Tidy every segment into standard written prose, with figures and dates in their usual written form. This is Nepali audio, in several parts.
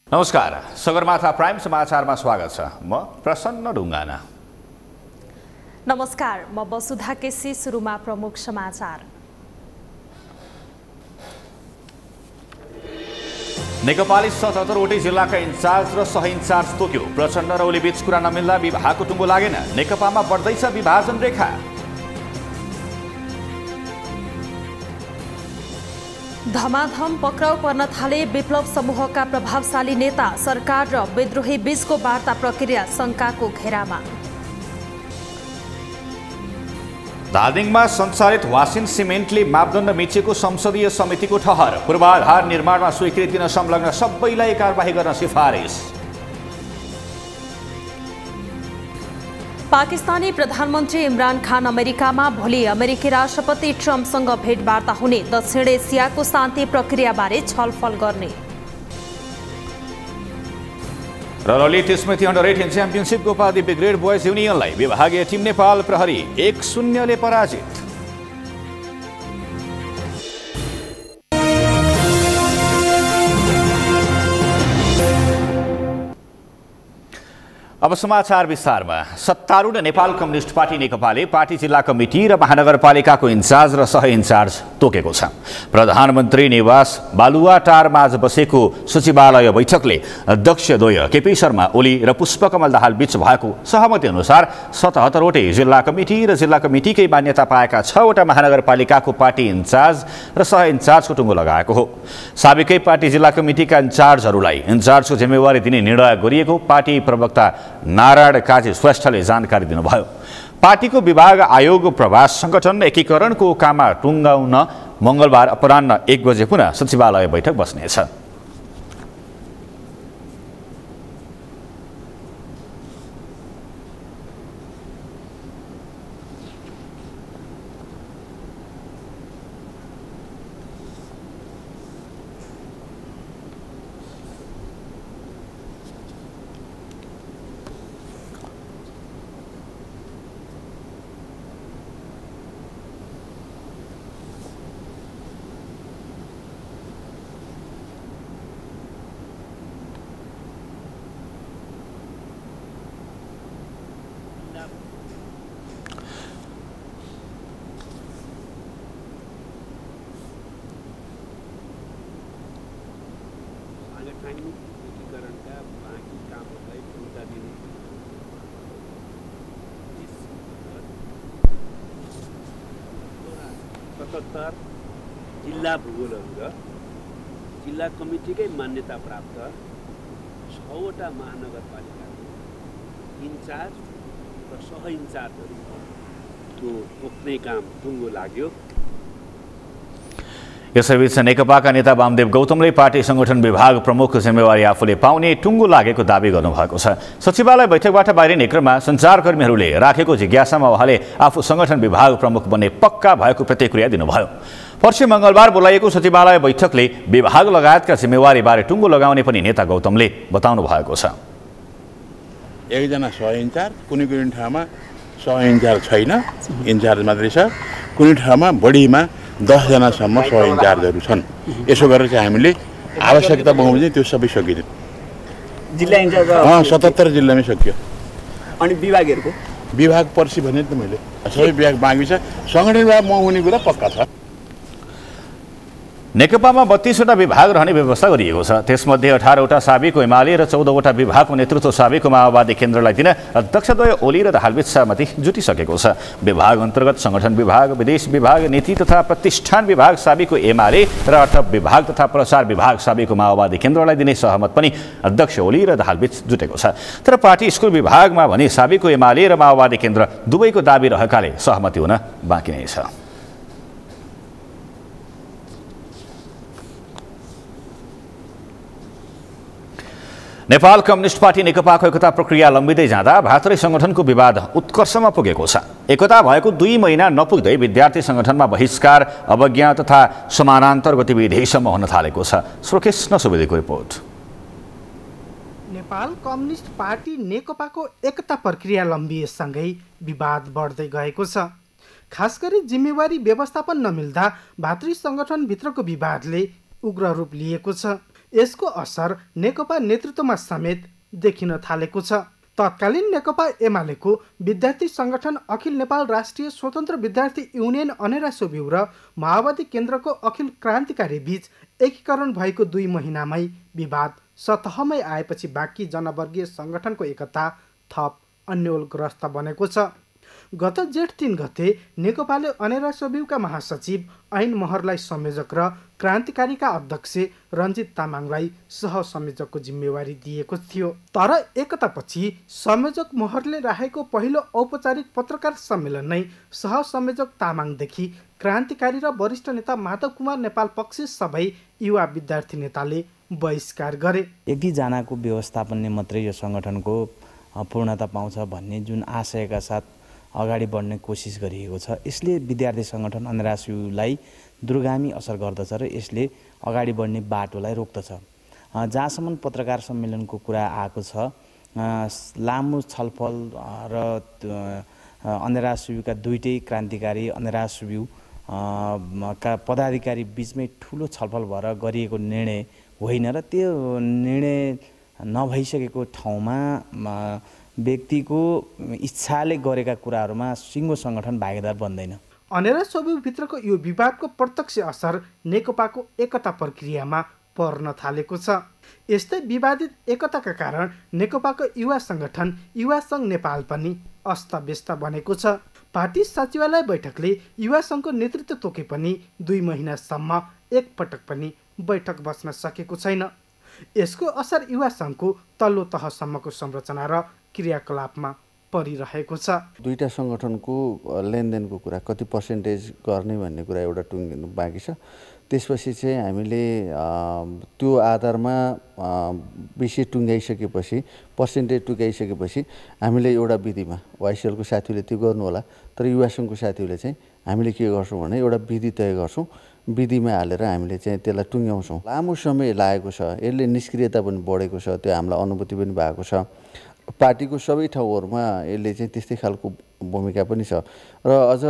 नमस्कार, सगरमाथा प्राइम समाचारमा स्वागत छ। म प्रसन्न ढुङ्गाना। नमस्कार, म वसुधा केसी। सुरुमा प्रमुख समाचार। नेकपाले 77वटै जिल्लाका इन्चार्ज र सह इन्चार्ज तोक्यो। प्रचण्ड र ओली बीच कुरा नमिल्दा विभागको टुङ्गो लागेन। नेकपामा बढ्दैछ विभाजन रेखा। धमाधम पक्राउ पर्न थाले विप्लव समूहका प्रभावशाली नेता। सरकार र विद्रोही बीचको वार्ता प्रक्रिया शंकाको घेरामा। धादिङमा सञ्चालित वासिन सिमेन्टले मापदण्ड मिचेको संसदीय समितिको ठहर। पूर्वाधार निर्माणमा स्वीकृति दिन संलग्न सबैलाई कारबाही गर्न सिफारिस। पाकिस्तानी प्रधानमन्त्री इमरान खान अमेरिकामा भोलि अमेरिकी राष्ट्रपति ट्रम्पसँग भेटवार्ता हुने। दक्षिण एसियाको शान्ति प्रक्रियाबारे छलफल गर्ने। र ललित स्मृति अन्डर 18 च्याम्पियनसिपको उपाधि ब्रिगेड बोयज युनियनलाई विभागीय टिम नेपाल प्रहरी 1-0 पराजित। अब समाचार विस्तारमा। सत्तारूढ नेपाल कम्युनिस्ट पार्टी नेकपाले पार्टी जिल्ला कमिटी र महानगरपालिकाको इन्चार्ज र सह इन्चार्ज तोकेको छ। प्रधानमन्त्री निवास बालुवाटारमा आज बसेको सचिवालय बैठकले अध्यक्षद्वय केपी शर्मा ओली र पुष्पकमल दाहाल बीच भएको सहमति अनुसार 77वटै जिल्ला कमिटी र जिल्ला कमिटीकै मान्यता पाएका 6वटा महानगरपालिकाको पार्टी इन्चार्ज र सह इन्चार्जको टुङ्गो लगाएको हो। साबिकै पार्टी जिल्ला कमिटीका इन्चार्जहरूलाई इन्चार्जको जिम्मेवारी दिने निर्णय गरिएको पार्टी प्रवक्ता नारायण काजी श्रेष्ठले जानकारी दिनुभयो। पार्टीको विभाग आयोग प्रवास संगठन एकीकरणको काममा टुङ्गाउन मंगलबार अपराह्न 1 बजे पुनः सचिवालय बैठक बस्नेछ। जिल्ला भूगोलहरू र जिल्ला कमिटीकै मान्यता प्राप्त 6वटा महानगरपालिकाको इन्चार्ज र सह इन्चार्जहरूको तोक्ने काम टुङ्गो लाग्यो। यसैबीच नेकपाका नेता वामदेव गौतमले पार्टी संगठन विभाग प्रमुखको जिम्मेवारी आफूले पाउने टुङ्गो लागेको दावी गर्नुभएको छ। सचिवालय बैठकबाट बाहिरिने क्रममा सञ्चारकर्मीहरूले राखेको जिज्ञासामा उहाँले आफू संगठन विभाग प्रमुख बन्ने पक्का भएको प्रतिक्रिया दिनुभयो। पर्सि मंगलबार बोलाइएको सचिवालय बैठकले विभाग लगायतका जिम्मेवारीबारे टुङ्गो लगाउने पनि नेता गौतमले बताउनु भएको छ। एकजना सह इन्चार्ज, कुनै ठाउँमा सह इन्चार्ज छैन, इन्चार्ज मात्रै छ। कुनै ठाउँमा बढीमा 10 जनासम्म सह इन्चार्जहरू छन्। यसो गरेर चाहिँ हामीले आवश्यकता बमोजिम त्यो सबै सकिदियो। जिल्ला इन्चार्ज 77 जिल्लामै सकियो। अनि विभागहरूको विभाग पर्सि भने त मैले सबै विभाग बाँकी छ। संगठन विभाग म हुने कुरा पक्का छ। नेकपामा 32वटा विभाग रहने व्यवस्था गरिएको छ। त्यसमध्ये 18वटा साबिको एमाले र 14वटा विभागको नेतृत्व साबिको माओवादी केन्द्रलाई दिन अध्यक्षद्वय ओली र दाहालबीच सहमति जुटिसकेको छ। विभाग अन्तर्गत संगठन विभाग, विदेश विभाग, नीति तथा प्रतिष्ठान विभाग साबिको एमाले र अर्थ विभाग तथा प्रचार विभाग साबिको माओवादी केन्द्रलाई दिने सहमत पनि अध्यक्ष ओली र दाहालबीच जुटेको छ। तर पार्टी स्कुल विभागमा भने साबिको एमाले र माओवादी केन्द्र दुवैको दाबी रहेकाले सहमति हुन बाँकी नै छ। नेपाल कम्युनिस्ट पार्टी नेकपाको एकता प्रक्रिया लम्बिँदै जाँदा भातृ संगठनको विवाद उत्कर्षमा पुगेको छ। एकता भएको 2 महिना नपुग्दै विद्यार्थी संगठनमा बहिष्कार, अवज्ञा तथा समानान्तर गतिविधिसम्म हुन थालेको छ। श्रीकृष्ण सुवेदीको रिपोर्ट। नेपाल कम्युनिस्ट पार्टी नेकपाको एकता प्रक्रिया लम्बिएसँगै विवाद बढ्दै गएको छ। खास गरी जिम्मेवारी व्यवस्थापन नमिल्दा भातृ संगठनभित्रको विवादले उग्र रूप लिएको छ। यसको असर नेकपा नेतृत्वमा समेत देखिन थालेको छ। तत्कालीन नेकपा एमालेको विद्यार्थी संगठन अखिल नेपाल राष्ट्रिय स्वतन्त्र विद्यार्थी युनियन अनेरा सोभिउ र माओवादी केन्द्रको अखिल क्रान्तिकारी बीच एकीकरण भएको 2 महिनामै विवाद सतहमै आएपछि बाँकी जनवर्गीय संगठनको एकता थप अन्योलग्रस्त बनेको छ। गत जेठ 3 गते नेकपाले अनेरा सोभिउका महासचिव ऐन महरलाई संयोजक र क्रान्तिकारीका अध्यक्ष रञ्जित तामाङलाई सहसंयोजकको जिम्मेवारी दिएको थियो। तर एकतापछि संयोजक महरले राखेको पहिलो औपचारिक पत्रकार सम्मेलन नै सहसंयोजक तामाङदेखि क्रान्तिकारी र वरिष्ठ नेता माधव कुमार नेपाल पक्ष सबै युवा विद्यार्थी नेताले बहिष्कार गरे। एक दुईजनाको व्यवस्थापनले मात्रै यो संगठनको पूर्णता पाउँछ भन्ने जुन आशयका साथ अगाडि बढ्ने कोसिस गरिएको छ, यसले विद्यार्थी संगठन अनेरा सोभिउलाई दूरगामी असर गर्दछ र यसले अगाडि बढ्ने बाटोलाई रोक्दछ। जहाँसम्म पत्रकार सम्मेलनको कुरा आएको छ, लामो छलफल र अनेरा सोभिउका दुईटै क्रान्तिकारी अनेरा सोभिउ का पदाधिकारी बीचमै ठुलो छलफल भएर गरिएको निर्णय होइन र त्यो निर्णय नभइसकेको ठाउँमा व्यक्तिको इच्छाले गरेका कुराहरूमा सिङ्गो संगठन भागीदार बन्दैन। अनेरा सोभिउभित्रको यो विवादको प्रत्यक्ष असर नेकपाको एकता प्रक्रियामा पर्न थालेको छ। यस्तै विवादित एकताका कारण नेकपाको युवा संगठन युवा सङ्घ नेपाल पनि अस्तव्यस्त बनेको छ। पार्टी सचिवालय बैठकले युवा सङ्घको नेतृत्व तोके पनि 2 महिनासम्म एकपटक पनि बैठक बस्न सकेको छैन। यसको असर युवा सङ्घको तल्लो तहसम्मको संरचना र क्रियाकलापमा परिरहेको छ। दुईटा संगठनको लेनदेनको कुरा कति पर्सेन्टेज गर्ने भन्ने कुरा एउटा टुङ्गिनु बाँकी छ। त्यसपछि चाहिँ हामीले त्यो आधारमा विषय टुङ्गाइसकेपछि पर्सेन्टेज टुङ्गाइसकेपछि हामीले एउटा विधिमा वाइसिएलको साथीहरूले त्यो गर्नु होला, तर युवा सङ्घको साथीहरूले चाहिँ हामीले के गर्छौँ भने एउटा विधि तय गर्छौँ, विधिमा हालेर हामीले चाहिँ त्यसलाई टुङ्ग्याउँछौँ। लामो समय लागेको छ, यसले निष्क्रियता पनि बढेको छ, त्यो हामीलाई अनुभूति पनि भएको छ। पार्टीको सबै ठाउँहरूमा यसले चाहिँ त्यस्तै खालको भूमिका पनि छ र अझ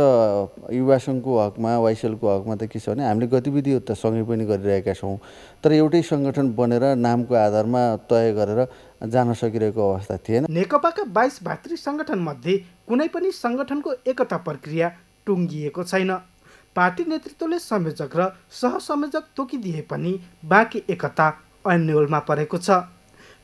युवा सङ्घको हकमा वाइसिएलको हकमा त के छ भने हामीले गतिविधिहरू त सँगै पनि गरिरहेका छौँ, तर एउटै सङ्गठन बनेर नामको आधारमा तय गरेर जान सकिरहेको अवस्था थिएन। नेकपाका 22 भातृ सङ्गठन मध्ये कुनै पनि सङ्गठनको एकता प्रक्रिया टुङ्गिएको छैन। पार्टी नेतृत्वले संयोजक र सहसंयोजक तोकिदिए पनि बाँकी एकता अन्योलमा परेको छ।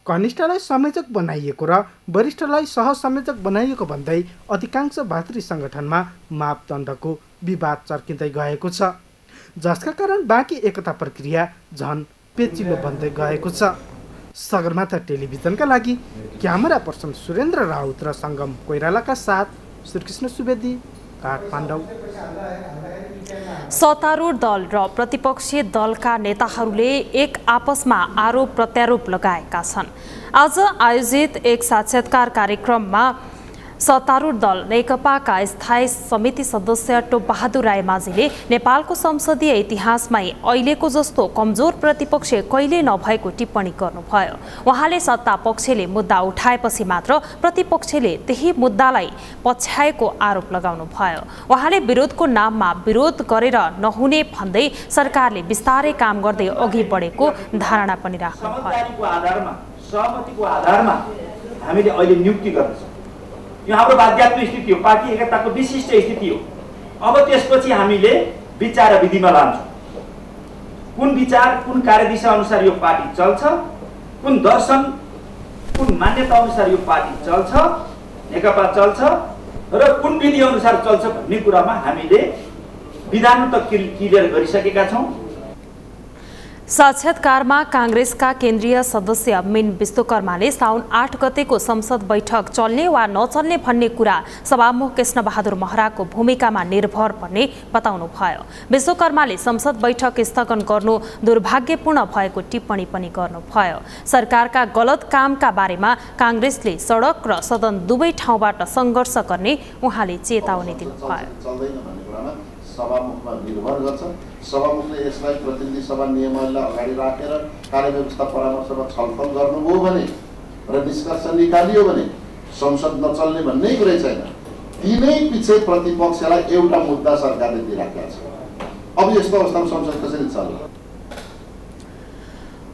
कनिष्ठलाई संयोजक बनाइएको र वरिष्ठलाई सहसंयोजक बनाइएको भन्दै अधिकांश भातृ सङ्गठनमा मापदण्डको विवाद चर्किँदै गएको छ, जसका कारण बाँकी एकता प्रक्रिया झन पेचिलो बन्दै गएको छ। सगरमाथा टेलिभिजनका लागि क्यामेरा पर्सन सुरेन्द्र राउत र सङ्गम कोइरालाका साथ श्रीकृष्ण सुवेदी, काठमाडौँ। सत्तारूढ दल र प्रतिपक्षी दलका नेताहरूले एक आपसमा आरोप प्रत्यारोप लगाएका छन्। आज आयोजित एक साक्षात्कार कार्यक्रममा सत्तारूढ दल नेकपाका स्थायी समिति सदस्य टोपबहादुर रायमाझीले नेपालको संसदीय इतिहासमै अहिलेको जस्तो कमजोर प्रतिपक्ष कहिले नभएको टिप्पणी गर्नुभयो। उहाँले सत्ता पक्षले मुद्दा उठाएपछि मात्र प्रतिपक्षले त्यही मुद्दालाई पछ्याएको आरोप लगाउनुभयो। उहाँले विरोधको नाममा विरोध गरेर नहुने भन्दै सरकारले बिस्तारै काम गर्दै अघि बढेको धारणा पनि राख्नुभयो। सहमतिको आधारमा हामीले अहिले नियुक्ति गर्छौँ। यो हाम्रो बाध्यात्मक स्थिति हो, पार्टी एकताको विशिष्ट स्थिति हो। अब त्यसपछि हामीले विचार विधिमा लान्छौँ। कुन विचार कुन कार्यदिशा अनुसार यो पार्टी चल्छ, कुन दर्शन कुन मान्यता अनुसार यो पार्टी चल्छ, नेकपा चल्छ र कुन विधि अनुसार चल्छ भन्ने कुरामा हामीले विधान त क्लियर गरिसकेका छौँ। साक्षात्कारमा काङ्ग्रेसका केन्द्रीय सदस्य मिन विश्वकर्माले साउन 8 गतेको संसद बैठक चल्ने वा नचल्ने भन्ने कुरा सभामुख कृष्णबहादुर महराको भूमिकामा निर्भर भन्ने बताउनुभयो। विश्वकर्माले संसद बैठक स्थगन गर्नु दुर्भाग्यपूर्ण भएको टिप्पणी पनि गर्नुभयो। सरकारका गलत कामका बारेमा काङ्ग्रेसले सडक र सदन दुवै ठाउँबाट सङ्घर्ष गर्ने उहाँले चेतावनी दिनुभयो। सभामुखमा निर्भर गर्छ। सभामुखले यसलाई प्रतिनिधि सभा नियमलाई अगाडि राखेर कार्यव्यवस्था परामर्शमा छलफल गर्नुभयो भने र निष्कर्ष निकालियो भने संसद नचल्ने भन्ने कुरै छैन। तिनै पछि प्रतिपक्षलाई एउटा मुद्दा सरकारले दिइराखेको छ। अब यस्तो अवस्थामा संसद कसरी चल्छ?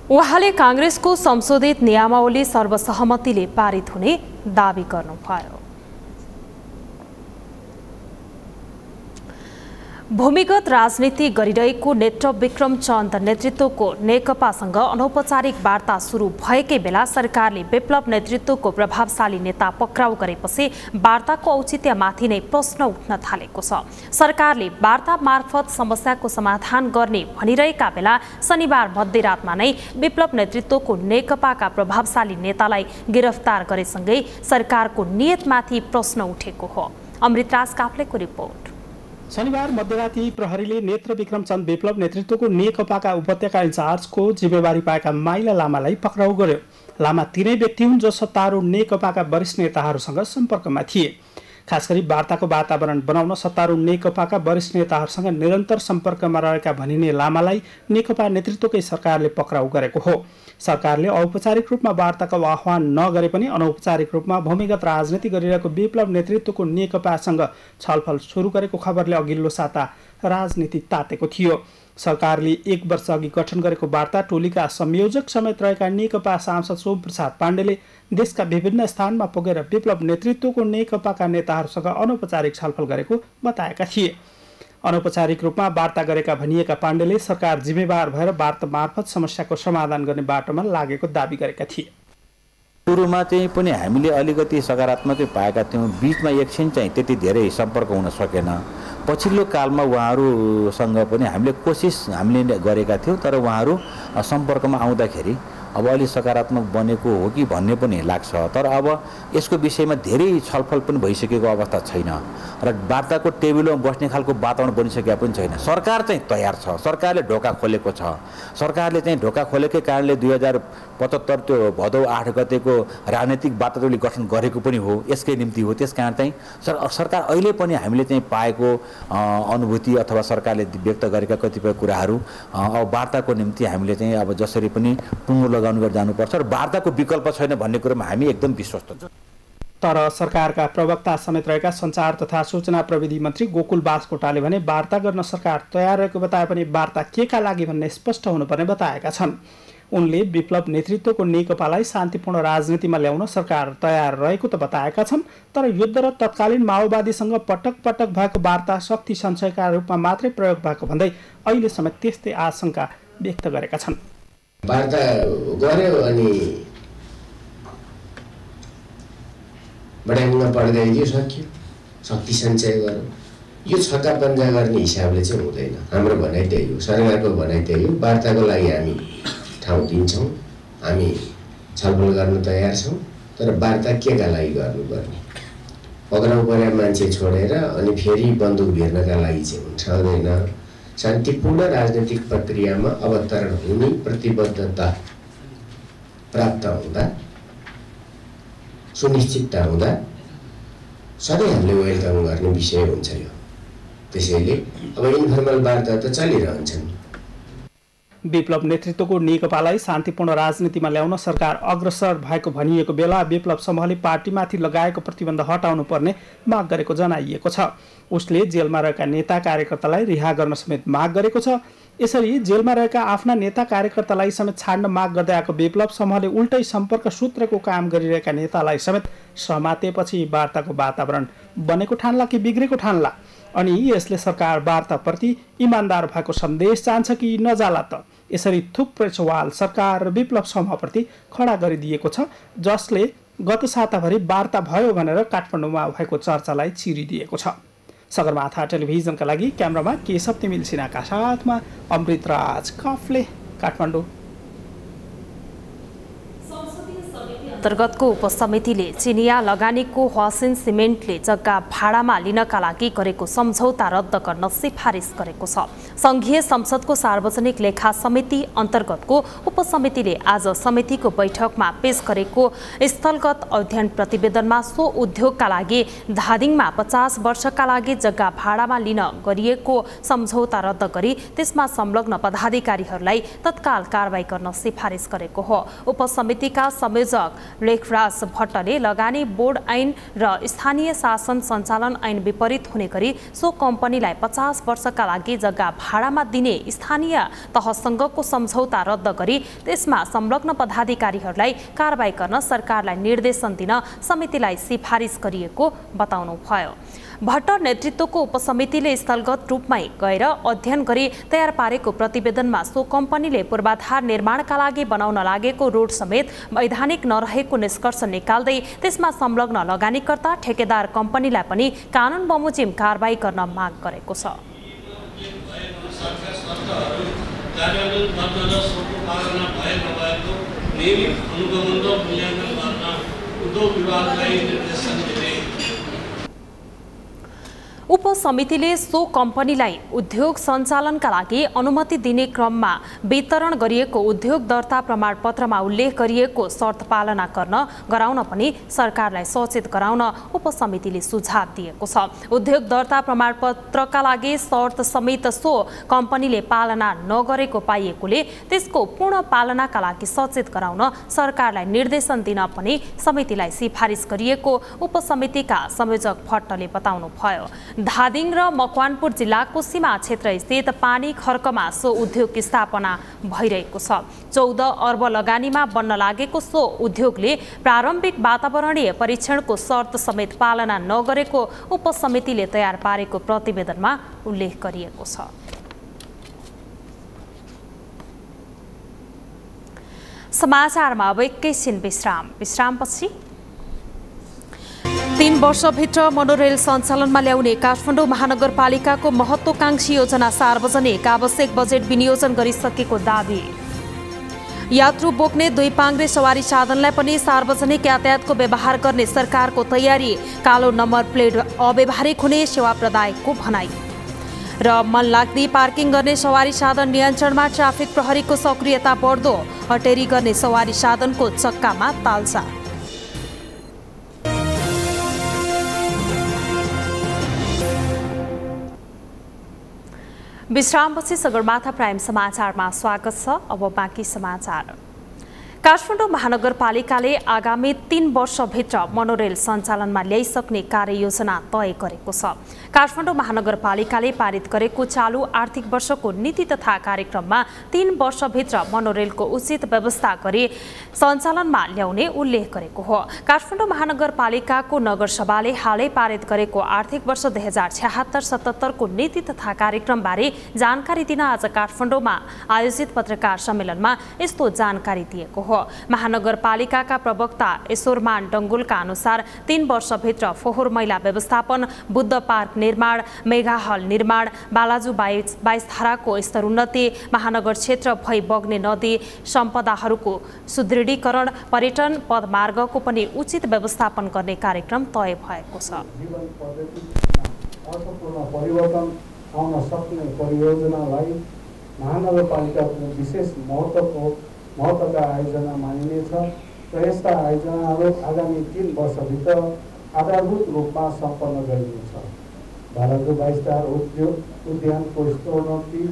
उहाँले काङ्ग्रेसको संशोधित नियमावली सर्वसहमतिले पारित हुने दावी गर्नुभयो। भूमिगत राजनीति गरिरहेको नेत्र विक्रम चन्द नेतृत्वको नेकपासँग अनौपचारिक वार्ता सुरु भएकै बेला सरकारले विप्लव नेतृत्वको प्रभावशाली नेता पक्राउ गरेपछि वार्ताको औचित्यमाथि नै प्रश्न उठ्न थालेको छ। सरकारले वार्ता मार्फत समस्याको समाधान गर्ने भनिरहेका बेला शनिबार मध्यरातमा नै विप्लव नेतृत्वको नेकपाका प्रभावशाली नेतालाई गिरफ्तार गरेसँगै सरकारको नियतमाथि प्रश्न उठेको हो। अमृतराज काफ्लेको रिपोर्ट। शनिबार मध्यराती प्रहरीले नेत्र विक्रम चन्द विप्लव नेतृत्वको नेकपाका उपत्यका इन्चार्जको जिम्मेवारी पाएका माइला लामालाई पक्राउ गर्यो। लामा तिनै व्यक्ति हुन् जो सत्तारूढ नेकपाका वरिष्ठ नेताहरूसँग सम्पर्कमा थिए। खास गरी वार्ताको वातावरण बनाउन सत्तारूढ नेकपाका वरिष्ठ नेताहरूसँग निरन्तर सम्पर्कमा रहेका भनिने लामालाई नेकपा नेतृत्वकै सरकारले पक्राउ गरेको हो। सरकारले औपचारिक रूपमा वार्ताको आह्वान नगरे पनि अनौपचारिक रूपमा भूमिगत राजनीति गरिरहेको विप्लव नेतृत्वको नेकपासँग छलफल सुरु गरेको खबरले अघिल्लो साता राजनीति तातेको थियो। सरकारले 1 वर्ष अघि गठन गरेको वार्ता टोलीका संयोजक समेत रहेका नेकपा सांसद सोमप्रसाद पाण्डेले देशका विभिन्न स्थानमा पुगेर विप्लव नेतृत्वको नेकपाका नेताहरूसँग अनौपचारिक छलफल गरेको बताएका थिए। अनौपचारिक रूपमा वार्ता गरेका भनिएका पाण्डेले सरकार जिम्मेवार भएर वार्ता मार्फत समस्याको समाधान गर्ने बाटोमा लागेको दावी गरेका थिए। सुरुमा चाहिँ पनि हामीले अलिकति सकारात्मकै पाएका थियौँ। बीचमा एकछिन चाहिँ त्यति धेरै सम्पर्क हुन सकेन। पछिल्लो कालमा उहाँहरूसँग पनि हामीले गरेका थियौँ, तर उहाँहरू सम्पर्कमा आउँदाखेरि अब अलि सकारात्मक बनेको हो कि भन्ने पनि लाग्छ। तर अब यसको विषयमा धेरै छलफल पनि भइसकेको अवस्था छैन र वार्ताको टेबलमा बस्ने खालको वातावरण बनिसकेका पनि छैन। सरकार चाहिँ तयार छ, सरकारले ढोका खोलेको छ। सरकारले चाहिँ ढोका खोलेकै कारणले 2075 त्यो भदौ 8 गतेको राजनीतिक वातावरण गठन गरेको पनि हो, यसकै निम्ति हो। त्यस कारण चाहिँ सरकार अहिले पनि हामीले चाहिँ पाएको अनुभूति अथवा सरकारले व्यक्त गरेका कतिपय कुराहरू अब वार्ताको निम्ति हामीले चाहिँ अब जसरी पनि टुङ्गो लगाउनु गरेर जानुपर्छ र वार्ताको विकल्प छैन भन्ने कुरामा हामी एकदम विश्वस्त छौँ। तर सरकारका प्रवक्ता समेत रहेका सञ्चार तथा सूचना प्रविधि मन्त्री गोकुल बास्कोटाले भने वार्ता गर्न सरकार तयार रहेको बताए पनि वार्ता केका लागि भन्ने स्पष्ट हुनुपर्ने बताएका छन्। उनले विप्लव नेतृत्वको नेकपालाई शान्तिपूर्ण राजनीतिमा ल्याउन सरकार तयार रहेको त बताएका छन्, तर युद्ध र तत्कालीन माओवादीसँग पटक पटक भएको वार्ता शक्ति सञ्चयका रूपमा मात्रै प्रयोग भएको भन्दै अहिले समेत त्यस्तै आशंका व्यक्त गरेका छन्। वार्ता गर्यो अनि बढाउन पर्दैन, यो सक्यो, शक्ति सञ्चय गर्यो। यो छक्का पन्जा गर्ने हिसाबले चाहिँ हुँदैन। हाम्रो भनाइ त्यही हो, सरकारको भनाइ त्यही हो। वार्ताको लागि हामी ठाउँ दिन्छौँ, हामी छलफल गर्न तयार छौँ, तर वार्ता केका लागि गर्नुपर्ने? पक्राउ परेका मान्छे छोडेर अनि फेरि बन्दुक भिर्नका लागि चाहिँ हुँदैन। शान्तिपूर्ण राजनीतिक प्रक्रियामा अवतरण हुने प्रतिबद्धता प्राप्त हुँदा, सुनिश्चितता हुँदा सधैँ हामीले वेलकम गर्ने विषय हुन्छ यो। त्यसैले अब इन्फर्मल वार्ता त चलिरहन्छन्। विप्लव नेतृत्वको नेकपालाई शान्तिपूर्ण राजनीतिमा ल्याउन सरकार अग्रसर भएको भनिएको बेला विप्लव समूहले पार्टीमाथि लगाएको प्रतिबन्ध हटाउनु पर्ने माग गरेको जनाइएको छ। उसले जेलमा रहेका नेता कार्यकर्तालाई रिहा गर्न समेत माग गरेको छ। यसरी जेलमा रहेका आफ्ना नेता कार्यकर्तालाई समेत छाड्न माग गर्दै आएको विप्लव समूहले उल्टै सम्पर्क सूत्रको काम गरिरहेका नेतालाई समेत समातेपछि वार्ताको वातावरण बनेको ठान्ला कि बिग्रेको ठान्ला? अनि यसले सरकार वार्ताप्रति इमान्दार भएको सन्देश चाहन्छ कि नजाला त? यसरी थुप्रै सवाल सरकार र विप्लव समूहप्रति खडा गरिदिएको छ, जसले गत साताभरि वार्ता भयो भनेर काठमाडौँमा भएको चर्चालाई चिरिदिएको छ। सगरमाथा टेलिभिजनका लागि क्यामेरामा केशव तिमिल सिन्हाका साथमा अमृतराज काफ्ले, काठमाडौँ। अन्तर्गतको उपसमितिले चिनिया लगानीको ह्वासिन सिमेन्टले जग्गा भाडामा लिनका लागि गरेको सम्झौता रद्द गर्न सिफारिस गरेको छ। संघीय संसदको सार्वजनिक लेखा समिति अन्तर्गतको उपसमितिले आज समितिको बैठकमा पेश गरेको स्थलगत अध्ययन प्रतिवेदनमा सो उद्योगका लागि धादिङमा 50 वर्षका लागि जग्गा भाडामा लिन गरिएको सम्झौता रद्द गरी त्यसमा संलग्न पदाधिकारीहरूलाई तत्काल कारबाही गर्न सिफारिस गरेको हो। उपसमितिका संयोजक लेखराज भट्टले लगानी बोर्ड ऐन र स्थानीय शासन सञ्चालन ऐन विपरीत हुने गरी सो कम्पनीलाई 50 वर्षका लागि जग्गा भाडामा दिने स्थानीय तहसँगको सम्झौता रद्द गरी त्यसमा संलग्न पदाधिकारीहरूलाई कारबाही गर्न सरकारलाई निर्देशन दिन समितिलाई सिफारिस गरिएको बताउनुभयो। भट्ट नेतृत्वको उपसमितिले स्थलगत रूपमै गएर अध्ययन गरी तयार पारेको प्रतिवेदनमा सो कम्पनीले पूर्वाधार निर्माणका लागि बनाउन लागेको रोड समेत वैधानिक नरहेको निष्कर्ष निकाल्दै त्यसमा संलग्न लगानीकर्ता ठेकेदार कम्पनीलाई पनि कानुन बमोजिम कारबाही गर्न माग गरेको छ। उपसमितिले सो कम्पनीलाई उद्योग सञ्चालनका लागि अनुमति दिने क्रममा वितरण गरिएको उद्योग दर्ता प्रमाणपत्रमा उल्लेख गरिएको शर्त पालना गराउन पनि सरकारलाई सचेत गराउन उपसमितिले सुझाव दिएको छ। उद्योग दर्ता प्रमाणपत्रका लागि शर्त समेत सो कम्पनीले पालना नगरेको पाइएकोले त्यसको पूर्ण पालनाका लागि सचेत गराउन सरकारलाई निर्देशन दिन पनि समितिलाई सिफारिस गरिएको उपसमितिका संयोजक भट्टले बताउनुभयो। धादिङ र मकवानपुर जिल्लाको सीमा क्षेत्र स्थित पानी खर्कमा सो उद्योग स्थापना भइरहेको छ। 14 अर्ब लगानीमा बन्न लागेको सो उद्योगले प्रारम्भिक वातावरणीय परीक्षणको शर्त समेत पालना नगरेको उपसमितिले तयार पारेको प्रतिवेदनमा उल्लेख गरिएको छ। समाचारमा अब एकैछिन विश्रामपछि 3 वर्षभित्र मोनोरेल सञ्चालनमा ल्याउने काठमाडौँ महानगरपालिकाको महत्त्वकांक्षी योजना सार्वजनिक आवश्यक बजेट विनियोजन गरिसकेको दाबी। यात्रु बोक्ने 2 पाङ्ग्रे सवारी साधनलाई पनि सार्वजनिक यातायातको व्यवहार गर्ने सरकारको तयारी। कालो नम्बर प्लेट अव्यावहारिक हुने सेवा प्रदायकको भनाई। र मनलाग्दी पार्किङ गर्ने सवारी साधन नियन्त्रणमा ट्राफिक प्रहरीको सक्रियता बढ्दो। हटेरी गर्ने सवारी साधनको चक्कामा तालसा। विश्रामपछि सगरमाथा प्राइम समाचारमा स्वागत छ। अब बाँकी समाचार। काठमाडौँ महानगरपालिकाले आगामी 3 वर्षभित्र मोनोरेल सञ्चालनमा ल्याइसक्ने कार्ययोजना तय गरेको छ। काठमाडौँ महानगरपालिकाले पारित गरेको चालु आर्थिक वर्षको नीति तथा कार्यक्रममा 3 वर्षभित्र मोनोरेलको उचित व्यवस्था गरी सञ्चालनमा ल्याउने उल्लेख गरेको हो। काठमाडौँ महानगरपालिकाको नगरसभाले हालै पारित गरेको आर्थिक वर्ष 2076-77 को नीति तथा कार्यक्रमबारे जानकारी दिन आज काठमाडौँमा आयोजित पत्रकार सम्मेलनमा यस्तो जानकारी दिएको हो। महानगरपालिकाका प्रवक्ता ईश्वरमान डङ्गुलका अनुसार 3 वर्षभित्र फोहोर मैला व्यवस्थापन, बुद्ध पार्क निर्माण, मेगा हल निर्माण, बालाजु 22 धाराको स्तरोन्नति, महानगर क्षेत्र भई बग्ने नदी सम्पदाहरूको सुदृढीकरण, पर्यटन पदमार्गको पनि उचित व्यवस्थापन गर्ने कार्यक्रम तय भएको छ। परिवर्तन आउन सक्ने परियोजनालाई महानगरपालिकाको विशेष महत्त्वका आयोजना मानिनेछ र यस्ता आयोजनाहरू आगामी 3 वर्षभित्र आधारभूत रूपमा सम्पन्न गरिनेछ। बालाजु 22 धारा उद्यानको स्तरोन्नति,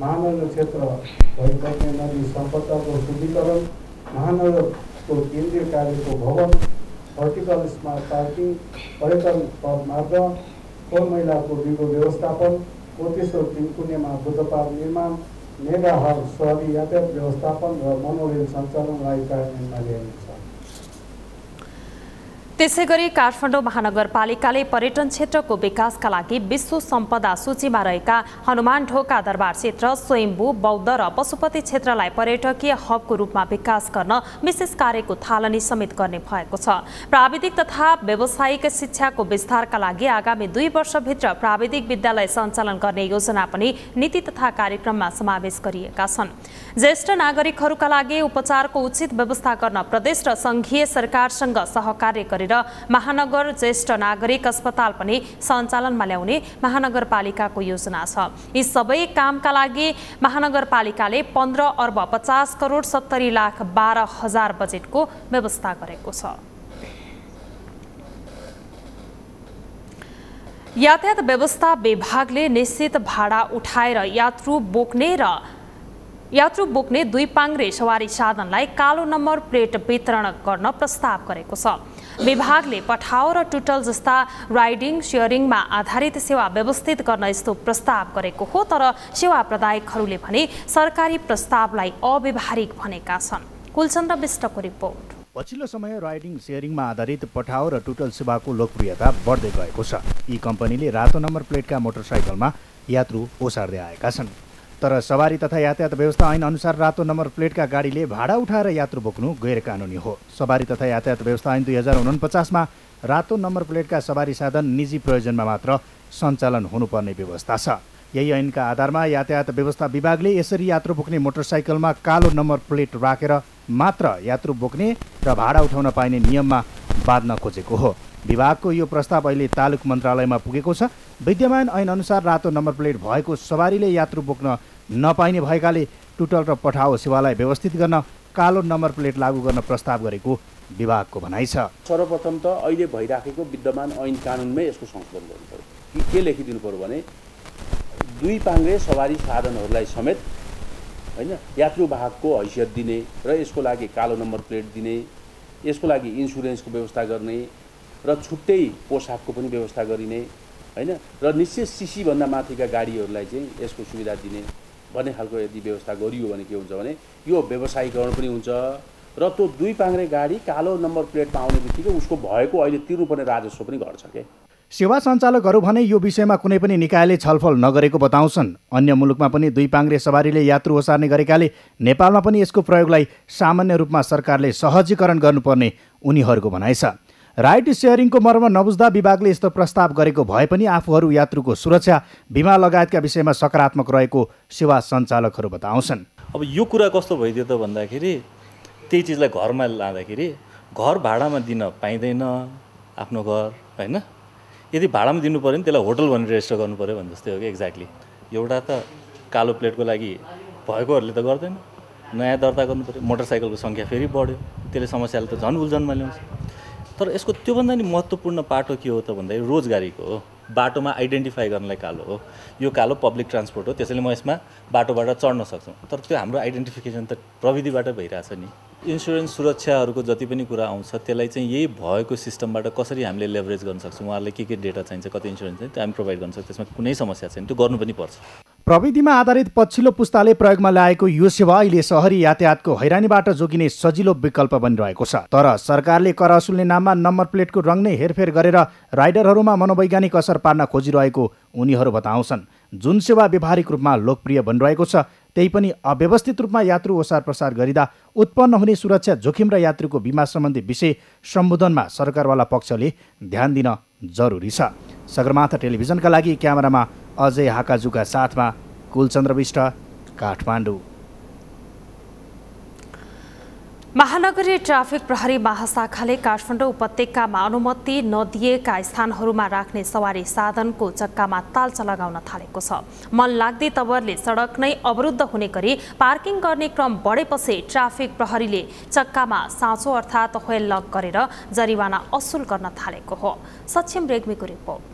महानगर क्षेत्र भइबग्ने नदी सम्पदाको शुद्धिकरण, महानगरको केन्द्रीय कार्यको भवन, भर्टिकल स्मार्ट पार्किङ, पर्यटन पदमार्ग, फोहोर मैलाको डिगो व्यवस्थापन, कोटेश्वर 3 कुनेमा बुद्ध पार्क निर्माण, मेगा हल शहरी यातायात व्यवस्थापन र मोनोरेल सञ्चालनलाई कार्यान्वयनमा ल्याइनेछ। त्यसैगरी काठमाडौँ महानगरपालिकाले पर्यटन क्षेत्रको विकासका लागि विश्व सम्पदा सूचीमा रहेका हनुमान ढोका दरबार क्षेत्र, स्वयम्भू, बौद्ध र पशुपति क्षेत्रलाई पर्यटकीय हबको रूपमा विकास गर्न विशेष कार्यको थालनी समेत गर्ने भएको छ। प्राविधिक तथा व्यावसायिक शिक्षाको विस्तारका लागि आगामी 2 वर्षभित्र प्राविधिक विद्यालय सञ्चालन गर्ने योजना पनि नीति तथा कार्यक्रममा समावेश गरिएका छन्। ज्येष्ठ नागरिकहरूका लागि उपचारको उचित व्यवस्था गर्न प्रदेश र संघीय सरकारसँग सहकार्य गरेर महानगर ज्येष्ठ नागरिक अस्पताल पनि सञ्चालनमा ल्याउने महानगरपालिकाको योजना छ। यी सबै कामका लागि महानगरपालिकाले 15 अर्ब 50 करोड 70 लाख 12 हजार बजेटको व्यवस्था गरेको छ। यातायात व्यवस्था विभागले निश्चित भाडा उठाएर यात्रु बोक्ने र यात्रु बोक्ने 2 पाङ्ग्रे सवारी साधनलाई कालो नम्बर प्लेट वितरण गर्न प्रस्ताव गरेको छ। विभागले पठाओ र टुटल जस्ता राइडिङ सेयरिङमा आधारित सेवा व्यवस्थित गर्न यस्तो प्रस्ताव गरेको हो, तर सेवा प्रदायकहरूले भने सरकारी प्रस्तावलाई अव्यावहारिक भनेका छन्। कुलचन्द्र विष्टको रिपोर्ट। पछिल्लो समय राइडिङ सेयरिङमा आधारित पठाओ र टुटल सेवाको लोकप्रियता बढ्दै गएको छ। यी कम्पनीले रातो नम्बर प्लेटका मोटरसाइकलमा यात्रु ओसार्दै आएका छन्। तर सवारी तथा यातायात व्यवस्था ऐन अनुसार रातो नम्बर प्लेटका गाडीले भाडा उठाएर यात्रु बोक्नु गैर कानुनी हो। सवारी तथा यातायात व्यवस्था ऐन 2049 मा रातो नम्बर प्लेटका सवारी साधन निजी प्रयोजनमा मात्र सञ्चालन हुनुपर्ने व्यवस्था छ। यही ऐनका आधारमा यातायात व्यवस्था विभागले यसरी यात्रु बोक्ने मोटरसाइकलमा कालो नम्बर प्लेट राखेर मात्र यात्रु बोक्ने र भाडा उठाउन पाइने नियममा बाँध्न खोजेको हो। विभागको यो प्रस्ताव अहिले तालुक मन्त्रालयमा पुगेको छ। विद्यमान ऐन अनुसार रातो नम्बर प्लेट भएको सवारीले यात्रु बोक्न नपाइने भएकाले टुटल र पठाओ सेवालाई व्यवस्थित गर्न कालो नम्बर प्लेट लागू गर्न प्रस्ताव गरेको विभागको भनाइ छ। सर्वप्रथम त अहिले भइराखेको विद्यमान ऐन कानुनमै यसको संशोधन गर्नु पर्यो। के लेखिदिनु पर्यो भने 2 पाङ्ग्रे सवारी साधनहरूलाई समेत हैन यात्रु वाहकको हैसियत दिने र यसको लागि कालो नम्बर प्लेट दिने, यसको लागि इन्सुरेन्सको व्यवस्था गर्ने र छुट्टै पोसाकको पनि व्यवस्था गरिने हैन र निश्चित सीसी भन्दा माथिका गाडीहरूलाई चाहिँ यसको सुविधा दिने भन्ने खालको यदि व्यवस्था गरियो भने के हुन्छ भने यो व्यवसायीकरण पनि हुन्छ र त्यो 2 पाङ्ग्रे गाडी कालो नम्बर प्लेटमा आउने बित्तिकै उसको भएको अहिले तिर्नुपर्ने राजस्व पनि घट्छ के। सेवा सञ्चालकहरू भने यो विषयमा कुनै पनि निकायले छलफल नगरेको बताउँछन्। अन्य मुलुकमा पनि 2 पाङ्ग्रे सवारीले यात्रु ओसार्ने गरेकाले नेपालमा पनि यसको प्रयोगलाई सामान्य रूपमा सरकारले सहजीकरण गर्नुपर्ने उनीहरूको भनाइ छ। राइड सेयरिङको मर्म नबुझ्दा विभागले यस्तो प्रस्ताव गरेको भए पनि आफूहरू यात्रुको सुरक्षा, बिमा लगायतका विषयमा सकारात्मक रहेको सेवा सञ्चालकहरू बताउँछन्। अब यो कुरा कस्तो भइदियो त भन्दाखेरि त्यही चिजलाई घरमा लाँदाखेरि घर भाडामा दिन पाइँदैन आफ्नो घर हैन। यदि भाडामा दिनु पऱ्यो भने त्यसलाई होटल भनेर रेजिस्टर गर्नु पऱ्यो भने जस्तै हो कि एक्ज्याक्टली। एउटा त कालो प्लेटको लागि भएकोहरूले त गर्दैन, नयाँ दर्ता गर्नु पऱ्यो। मोटरसाइकलको सङ्ख्या फेरि बढ्यो, त्यसले समस्याले त झन् उल्झनमा ल्याउँछ। तर यसको त्योभन्दा नि महत्त्वपूर्ण पाटो के हो त भन्दाखेरि रोजगारीको हो। बाटोमा आइडेन्टिफाई गर्नलाई कालो हो, यो कालो पब्लिक ट्रान्सपोर्ट हो, त्यसैले म यसमा बाटोबाट चढ्न सक्छु। तर त्यो हाम्रो आइडेन्टिफिकेसन त प्रविधिबाट भइरहेछ नि। इन्सुरेन्स सुरक्षाहरूको जति पनि कुरा आउँछ त्यसलाई चाहिँ यही भएको सिस्टमबाट कसरी हामीले लेभरेज गर्न सक्छौँ, उहाँहरूलाई के डेटा चाहिन्छ, कति इन्सुरेन्स चाहिन्छ, त्यो हामी प्रोभाइड गर्न सक्छौँ। त्यसमा कुनै समस्या छैन, त्यो गर्नु पनि पर्छ। प्रविधिमा आधारित पछिल्लो पुस्ताले प्रयोगमा ल्याएको यो सेवा अहिले सहरी यातायातको हैरानीबाट जोगिने सजिलो विकल्प बनिरहेको छ। तर सरकारले कर असुल्ने नाममा नम्बर प्लेटको रङ नै हेरफेर गरेर राइडरहरूमा मनोवैज्ञानिक असर पार्न खोजिरहेको उनीहरू बताउँछन्। जुन सेवा व्यावहारिक रूपमा लोकप्रिय बनिरहेको छ त्यही पनि अव्यवस्थित रूपमा यात्रु ओसार प्रसार गरिँदा उत्पन्न हुने सुरक्षा जोखिम र यात्रुको बिमा सम्बन्धी विषय सम्बोधनमा सरकारवाला पक्षले ध्यान दिन जरुरी छ। सगरमाथा टेलिभिजनका लागि क्यामेरामा अजय हाकाजुका साथमा कुलचन्द्र विष्ट, काठमाडौँ। महानगरीय ट्राफिक प्रहरी महाशाखाले काठमाडौँ उपत्यकामा अनुमति नदिएका स्थानहरूमा राख्ने सवारी साधनको चक्कामा तालचा लगाउन थालेको छ। मन लाग्दी तवरले सडक नै अवरुद्ध हुने गरी पार्किङ गर्ने क्रम बढेपछि ट्राफिक प्रहरीले चक्कामा साँचो अर्थात् व्हेल लक गरेर जरिवाना असुल गर्न थालेको हो। सक्षम रेग्मीको रिपोर्ट।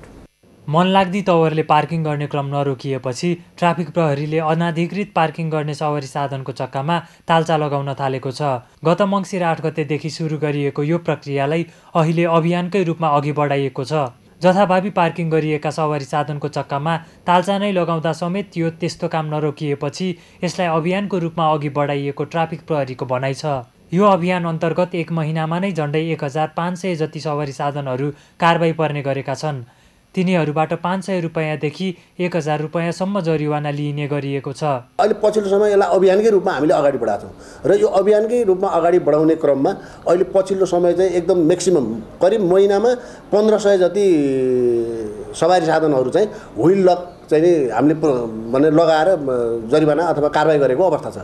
मन लाग्दी तवरले पार्किङ गर्ने क्रम नरोकिएपछि ट्राफिक प्रहरीले अनाधिकृत पार्किङ गर्ने सवारी साधनको चक्कामा तालचा लगाउन थालेको छ। गत मङ्सिर 8 गतेदेखि सुरु गरिएको यो प्रक्रियालाई अहिले अभियानकै रूपमा अघि बढाइएको छ। जथाभावी पार्किङ गरिएका सवारी साधनको चक्कामा तालचा नै लगाउँदा समेत यो त्यस्तो काम नरोकिएपछि यसलाई अभियानको रूपमा अघि बढाइएको ट्राफिक प्रहरीको भनाइ छ। यो अभियान अन्तर्गत 1 महिनामा नै झन्डै 1500 जति सवारी साधनहरू कारबाही पर्ने गरेका छन्। तिनीहरूबाट 500 रुपैयाँदेखि 1000 रुपैयाँसम्म जरिवाना लिइने गरिएको छ। अहिले पछिल्लो समय यसलाई अभियानकै रूपमा हामीले अगाडि बढाएको छौँ र यो अभियानकै रूपमा अगाडि बढाउने क्रममा अहिले पछिल्लो समय चाहिँ एकदम म्याक्सिमम करिब महिनामा 1500 जति सवारी साधनहरू चाहिँ व्हील लक चाहिँ हामीले भने लगाएर जरिवाना अथवा कारबाही गरेको अवस्था छ।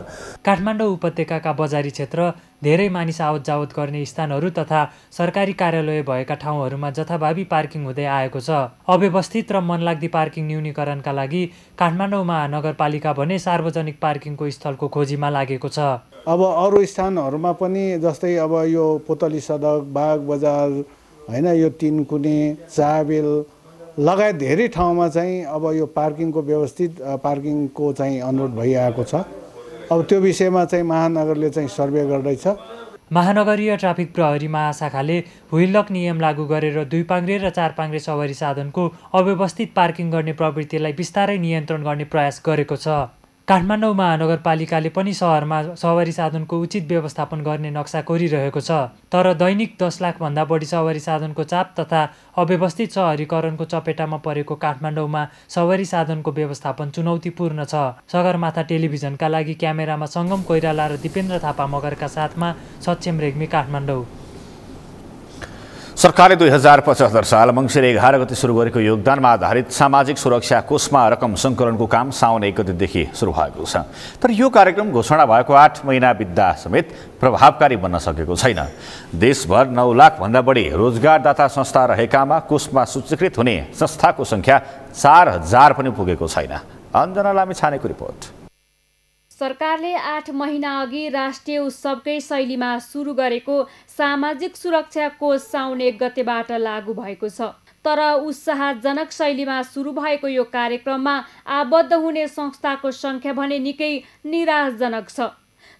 काठमाडौँ उपत्यकाका बजारी क्षेत्र, धेरै मानिस आवत जावत गर्ने स्थानहरू तथा सरकारी कार्यालय भएका ठाउँहरूमा जथाभावी पार्किङ हुँदै आएको छ। अव्यवस्थित र मनलाग्दी पार्किङ न्यूनीकरणका लागि काठमाडौँ महानगरपालिका भने सार्वजनिक पार्किङको स्थलको खोजीमा लागेको छ। अब अरू स्थानहरूमा पनि जस्तै अब यो पोतली सडक, बाग बजार हैन, यो तीनकुने, चाबेल लगायत धेरै ठाउँमा चाहिँ अब यो पार्किङको व्यवस्थित पार्किङको चाहिँ अनुरोध भइआएको छ अब त्यो विषयमा चाहिँ महानगरले चाहिँ सर्वे गर्दैछ। महानगरीय ट्राफिक प्रहरी महाशाखाले व्हील लक नियम लागू गरेर 2 पाङ्ग्रे र 4 पाङ्ग्रे सवारी साधनको अव्यवस्थित पार्किङ गर्ने प्रवृत्तिलाई बिस्तारै नियन्त्रण गर्ने प्रयास गरेको छ। काठमाडौँ महानगरपालिकाले पनि सहरमा सवारी साधनको उचित व्यवस्थापन गर्ने नक्सा कोरिरहेको छ। तर दैनिक 10 लाखभन्दा बढी सवारी साधनको चाप तथा अव्यवस्थित सहरीकरणको चपेटामा परेको काठमाडौँमा सवारी साधनको व्यवस्थापन चुनौतीपूर्ण छ। सगरमाथा टेलिभिजनका लागि क्यामेरामा सङ्गम कोइराला र दिपेन्द्र थापा मगरका साथमा सक्षम रेग्मी, काठमाडौँ। सरकारले 2075 साल मङ्सिर 11 गते सुरु गरेको योगदानमा आधारित सामाजिक सुरक्षा कोषमा रकम सङ्कलनको काम साउन 1 गतेदेखि सुरु भएको छ। तर यो कार्यक्रम घोषणा भएको 8 महिना बित्दा समेत प्रभावकारी बन्न सकेको छैन। देशभर 9 लाखभन्दा बढी रोजगारदाता संस्था रहेकामा कोषमा सूचीकृत हुने संस्थाको सङ्ख्या 4000 पनि पुगेको छैन। अञ्जना लामिछानेको रिपोर्ट। सरकारले 8 महिना अघि राष्ट्रिय उत्सवकै शैलीमा सुरु गरेको सामाजिक सुरक्षा कोष साउन 1 गतेबाट लागू भएको छ। तर उत्साहजनक शैलीमा सुरु भएको यो कार्यक्रममा आबद्ध हुने संस्थाको सङ्ख्या भने निकै निराशजनक छ।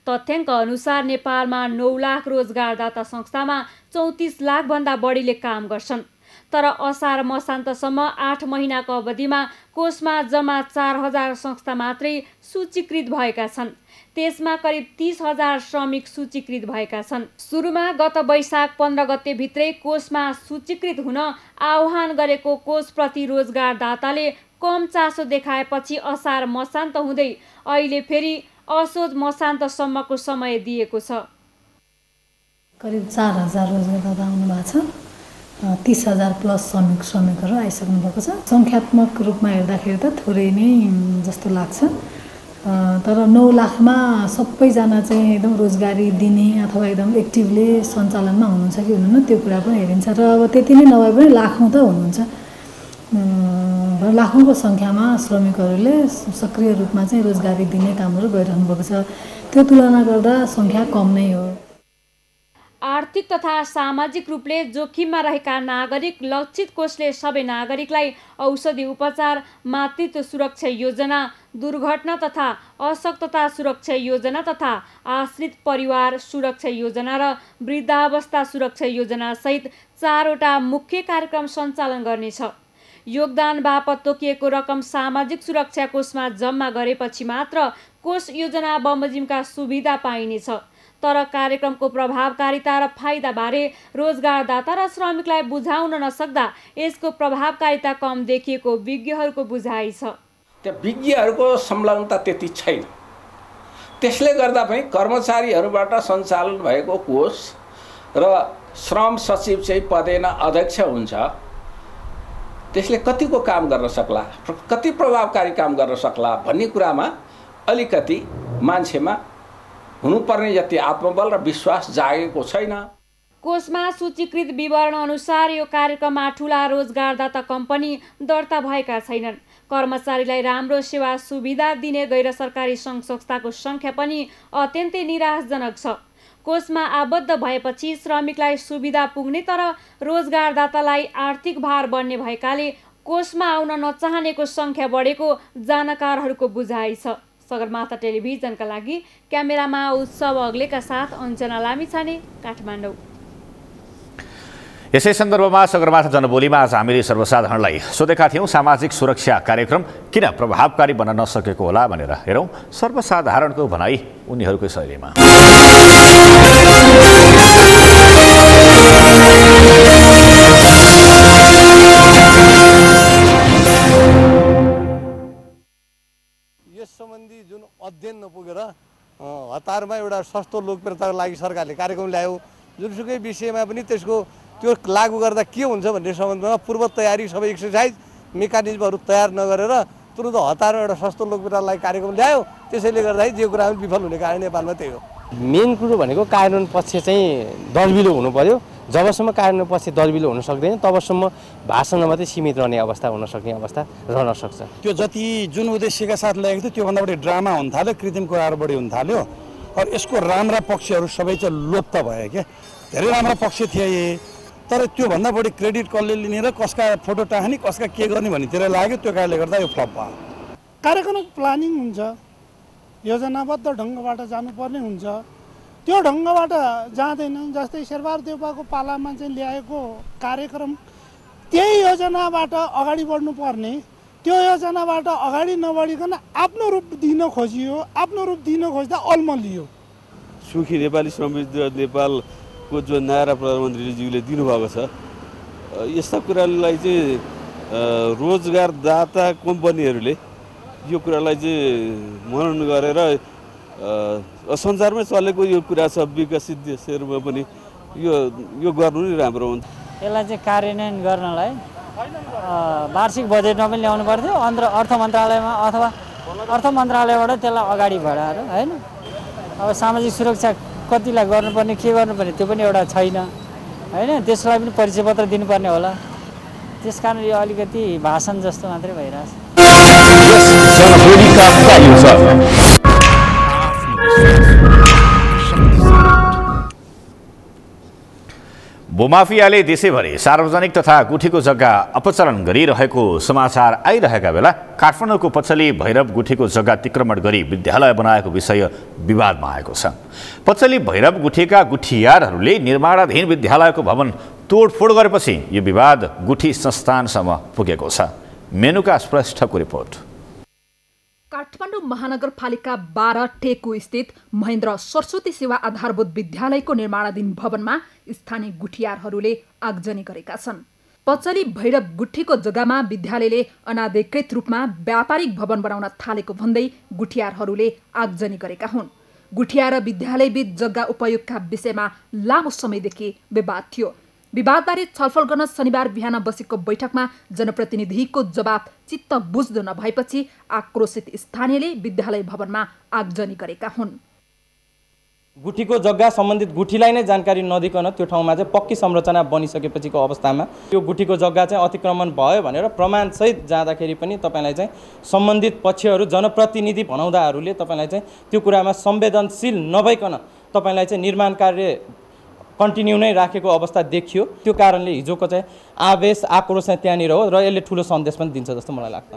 तथ्याङ्क अनुसार नेपालमा 9 लाख रोजगारदाता संस्थामा 34 लाखभन्दा बढीले काम गर्छन्। तर असार मसान्तसम्म 8 महिनाको अवधिमा कोषमा जम्मा 4000 संस्था मात्रै सूचीकृत भएका छन्। त्यसमा करिब 30,000 श्रमिक सूचीकृत भएका छन्। सुरुमा गत वैशाख 15 गते भित्रै कोषमा सूचीकृत हुन आह्वान गरेको कोषप्रति रोजगारदाताले कम चासो देखाएपछि असार मसान्त हुँदै अहिले फेरि असोज मसान्तसम्मको समय दिएको छ। करिब 4000 रोजगारदाता आउनु भएको छ। 30,000 प्लस श्रमिकहरू आइसक्नु भएको छ। सङ्ख्यात्मक रूपमा हेर्दाखेरि त थोरै नै जस्तो लाग्छ। तर 9 लाखमा सबैजना चाहिँ एकदम रोजगारी दिने अथवा एकदम एक्टिभली सञ्चालनमा हुनुहुन्छ कि हुनुहुन्न त्यो कुरा पनि हेरिन्छ। र अब त्यति नै नभए पनि लाखौँ त हुनुहुन्छ। लाखौँको सङ्ख्यामा श्रमिकहरूले सक्रिय रूपमा चाहिँ रोजगारी दिने कामहरू गरिरहनु भएको छ। त्यो तुलना गर्दा सङ्ख्या कम नै हो। आर्थिक तथा सामाजिक रूपले जोखिममा रहेका नागरिक लक्षित कोषले सबै नागरिकलाई औषधि उपचार, मातृत्व सुरक्षा योजना, दुर्घटना तथा अशक्तता सुरक्षा योजना तथा आश्रित परिवार सुरक्षा योजना र वृद्धावस्था सुरक्षा योजना सहित 4वटा मुख्य कार्यक्रम सञ्चालन गर्नेछ। योगदान बापत तोकिएको रकम सामाजिक सुरक्षा कोषमा जम्मा गरेपछि मात्र कोष योजना बमोजिमका सुविधा पाइनेछ। तर कार्यक्रमको प्रभावकारिता र फाइदाबारे रोजगारदाता र श्रमिकलाई बुझाउन नसक्दा यसको प्रभावकारिता कम देखिएको विज्ञहरूको बुझाइ छ। त्यो विज्ञहरूको संलग्नता त्यति छैन। त्यसले गर्दा पनि कर्मचारीहरूबाट सञ्चालन भएको कोष र श्रम सचिव चाहिँ पदेन अध्यक्ष हुन्छ। त्यसले कतिको काम गर्न सक्ला, कति प्रभावकारी काम गर्न सक्ला भन्ने कुरामा अलिकति मान्छेमा हुनुपर्ने जति आत्मबल र विश्वास जागेको छैन। कोषमा सूचीकृत विवरण अनुसार यो कार्यक्रममा ठुला रोजगारदाता कम्पनी दर्ता भएका छैनन्। कर्मचारीलाई राम्रो सेवा सुविधा दिने गैर सरकारी सङ्घ संस्थाको सङ्ख्या पनि अत्यन्तै निराशजनक छ। कोषमा आबद्ध भएपछि श्रमिकलाई सुविधा पुग्ने तर रोजगारदातालाई आर्थिक भार बन्ने भएकाले कोषमा आउन नचाहनेको सङ्ख्या बढेको जानकारहरूको बुझाइ छ। सगरमाथा टेलिभिजनका लागि क्यामेरामा उत्सव अग्लेका साथ अञ्जना लामिछाने, काठमाडौँ। यसै सन्दर्भमा सगरमाथा जनबोलीमा आज हामीले सर्वसाधारणलाई सोधेका थियौँ सामाजिक सुरक्षा कार्यक्रम किन प्रभावकारी बन्न नसकेको होला भनेर। हेरौँ सर्वसाधारणको भनाइ उनीहरूकै शैलीमा। यस सम्बन्धी जुन अध्ययन नपुगेर हतारमा एउटा सस्तो लोकप्रियताको लागि सरकारले कार्यक्रम ल्यायो। जुनसुकै विषयमा पनि त्यसको त्यो लागू गर्दा के हुन्छ भन्ने सम्बन्धमा पूर्व तयारी सबै एक्सर्साइज मेकानिजमहरू तयार नगरेर तुरुन्त हतारमा एउटा सस्तो लोकप्रियताको लागि कार्यक्रम ल्यायो। त्यसैले गर्दाखेरि जे कुरा पनि विफल हुने कारण नेपालमा त्यही हो। मेन कुरो भनेको कानुन पक्ष चाहिँ दलबिलो हुनु पर्यो। जबसम्म कानुन पक्ष दलबिलो हुन सक्दैन तबसम्म भाषणमा मात्रै सीमित रहने अवस्था हुन सक्ने अवस्था रहन सक्छ। त्यो जति जुन उद्देश्यका साथ ल्याएको थियो त्योभन्दा बढी ड्रामा हुन थाल्यो, कृत्रिम कुराहरू बढी हुन थाल्यो। और यसको राम्रा पक्षहरू सबै चाहिँ लुप्त भयो क्या। धेरै राम्रा पक्ष थिए तर त्योभन्दा बढी क्रेडिट कसले लिने र कसका फोटो टाँग्ने कसका के गर्ने भन्नेतिर लाग्यो। त्यो कारणले गर्दा यो फ्लप भयो। कार्यक्रम प्लानिङ हुन्छ, योजनाबद्ध ढङ्गबाट जानुपर्ने हुन्छ। त्यो ढङ्गबाट जाँदैन। जस्तै शेरबहादुर देउपाको पालामा चाहिँ ल्याएको कार्यक्रम त्यही योजनाबाट अगाडि बढ्नुपर्ने, त्यो योजनाबाट अगाडि नबढिकन आफ्नो रूप दिन खोजियो। आफ्नो रूप दिन खोज्दा अल्मलियो। सुखी नेपाली समृद्ध नेपालको जो नारा प्रधानमन्त्रीज्यूले दिनुभएको छ, यस्ता कुरालाई चाहिँ रोजगारदाता कम्पनीहरूले यो कुरालाई चाहिँ मनन गरेर संसारमै चलेको यो कुरा छ। विकसित देशहरूमा पनि यो गर्नु नै राम्रो हुन्छ। यसलाई चाहिँ कार्यान्वयन गर्नलाई वार्षिक बजेटमा पनि ल्याउनु पर्थ्यो, अर्थ मन्त्रालयमा अथवा अर्थ मन्त्रालयबाट त्यसलाई अगाडि बढाएर होइन। अब सामाजिक सुरक्षा कतिलाई गर्नुपर्ने के गर्नुपर्ने त्यो पनि एउटा छैन होइन। त्यसलाई पनि परिचय पत्र दिनुपर्ने होला। त्यसकारण यो अलिकति भाषण जस्तो मात्रै भइरहेछ। भूमाफियाले देशैभरि सार्वजनिक तथा गुठीको जग्गा अपचलन गरिरहेको समाचार आइरहेका बेला काठमाडौँको पचली भैरव गुठीको जग्गा अतिक्रमण गरी विद्यालय बनाएको विषय विवादमा आएको छ। पचली भैरव गुठीका गुठियारहरूले निर्माणाधीन विद्यालयको भवन तोडफोड गरेपछि यो विवाद गुठी संस्थानसम्म पुगेको छ। मेनुका श्रेष्ठको रिपोर्ट। काठमाडौँ महानगरपालिका 12 टेकु स्थित महेन्द्र सरस्वती सेवा आधारभूत विद्यालयको निर्माणाधीन भवनमा स्थानीय गुठियारहरूले आगजनी गरेका छन्। पचली भैरव गुठीको जग्गामा विद्यालयले अनाधिकृत रूपमा व्यापारिक भवन बनाउन थालेको भन्दै गुठियारहरूले आगजनी गरेका हुन्। गुठियार र विद्यालयबीच जग्गा उपयोगका विषयमा लामो समयदेखि विवाद थियो। विवादबारे छलफल गर्न शनिबार बिहान बसेको बैठकमा जनप्रतिनिधिको जवाब चित्त बुझ्दो नभएपछि आक्रोशित स्थानीयले विद्यालय भवनमा आगजनी गरेका हुन्। गुठीको जग्गा सम्बन्धित गुठीलाई नै जानकारी नदिकन त्यो ठाउँमा चाहिँ पक्की संरचना बनिसकेपछिको अवस्थामा यो गुठीको जग्गा चाहिँ अतिक्रमण भयो भनेर प्रमाणसहित जाँदाखेरि पनि तपाईँलाई चाहिँ सम्बन्धित पक्षहरू जनप्रतिनिधि भनाउँदाहरूले तपाईँलाई चाहिँ त्यो कुरामा संवेदनशील नभइकन तपाईँलाई चाहिँ निर्माण कार्य कन्टिन्यू नै राखेको अवस्था देखियो। त्यो कारणले हिजोको चाहिँ आवेश आक्रोश त्यहाँनिर हो र यसले ठुलो सन्देश पनि दिन्छ जस्तो मलाई लाग्छ।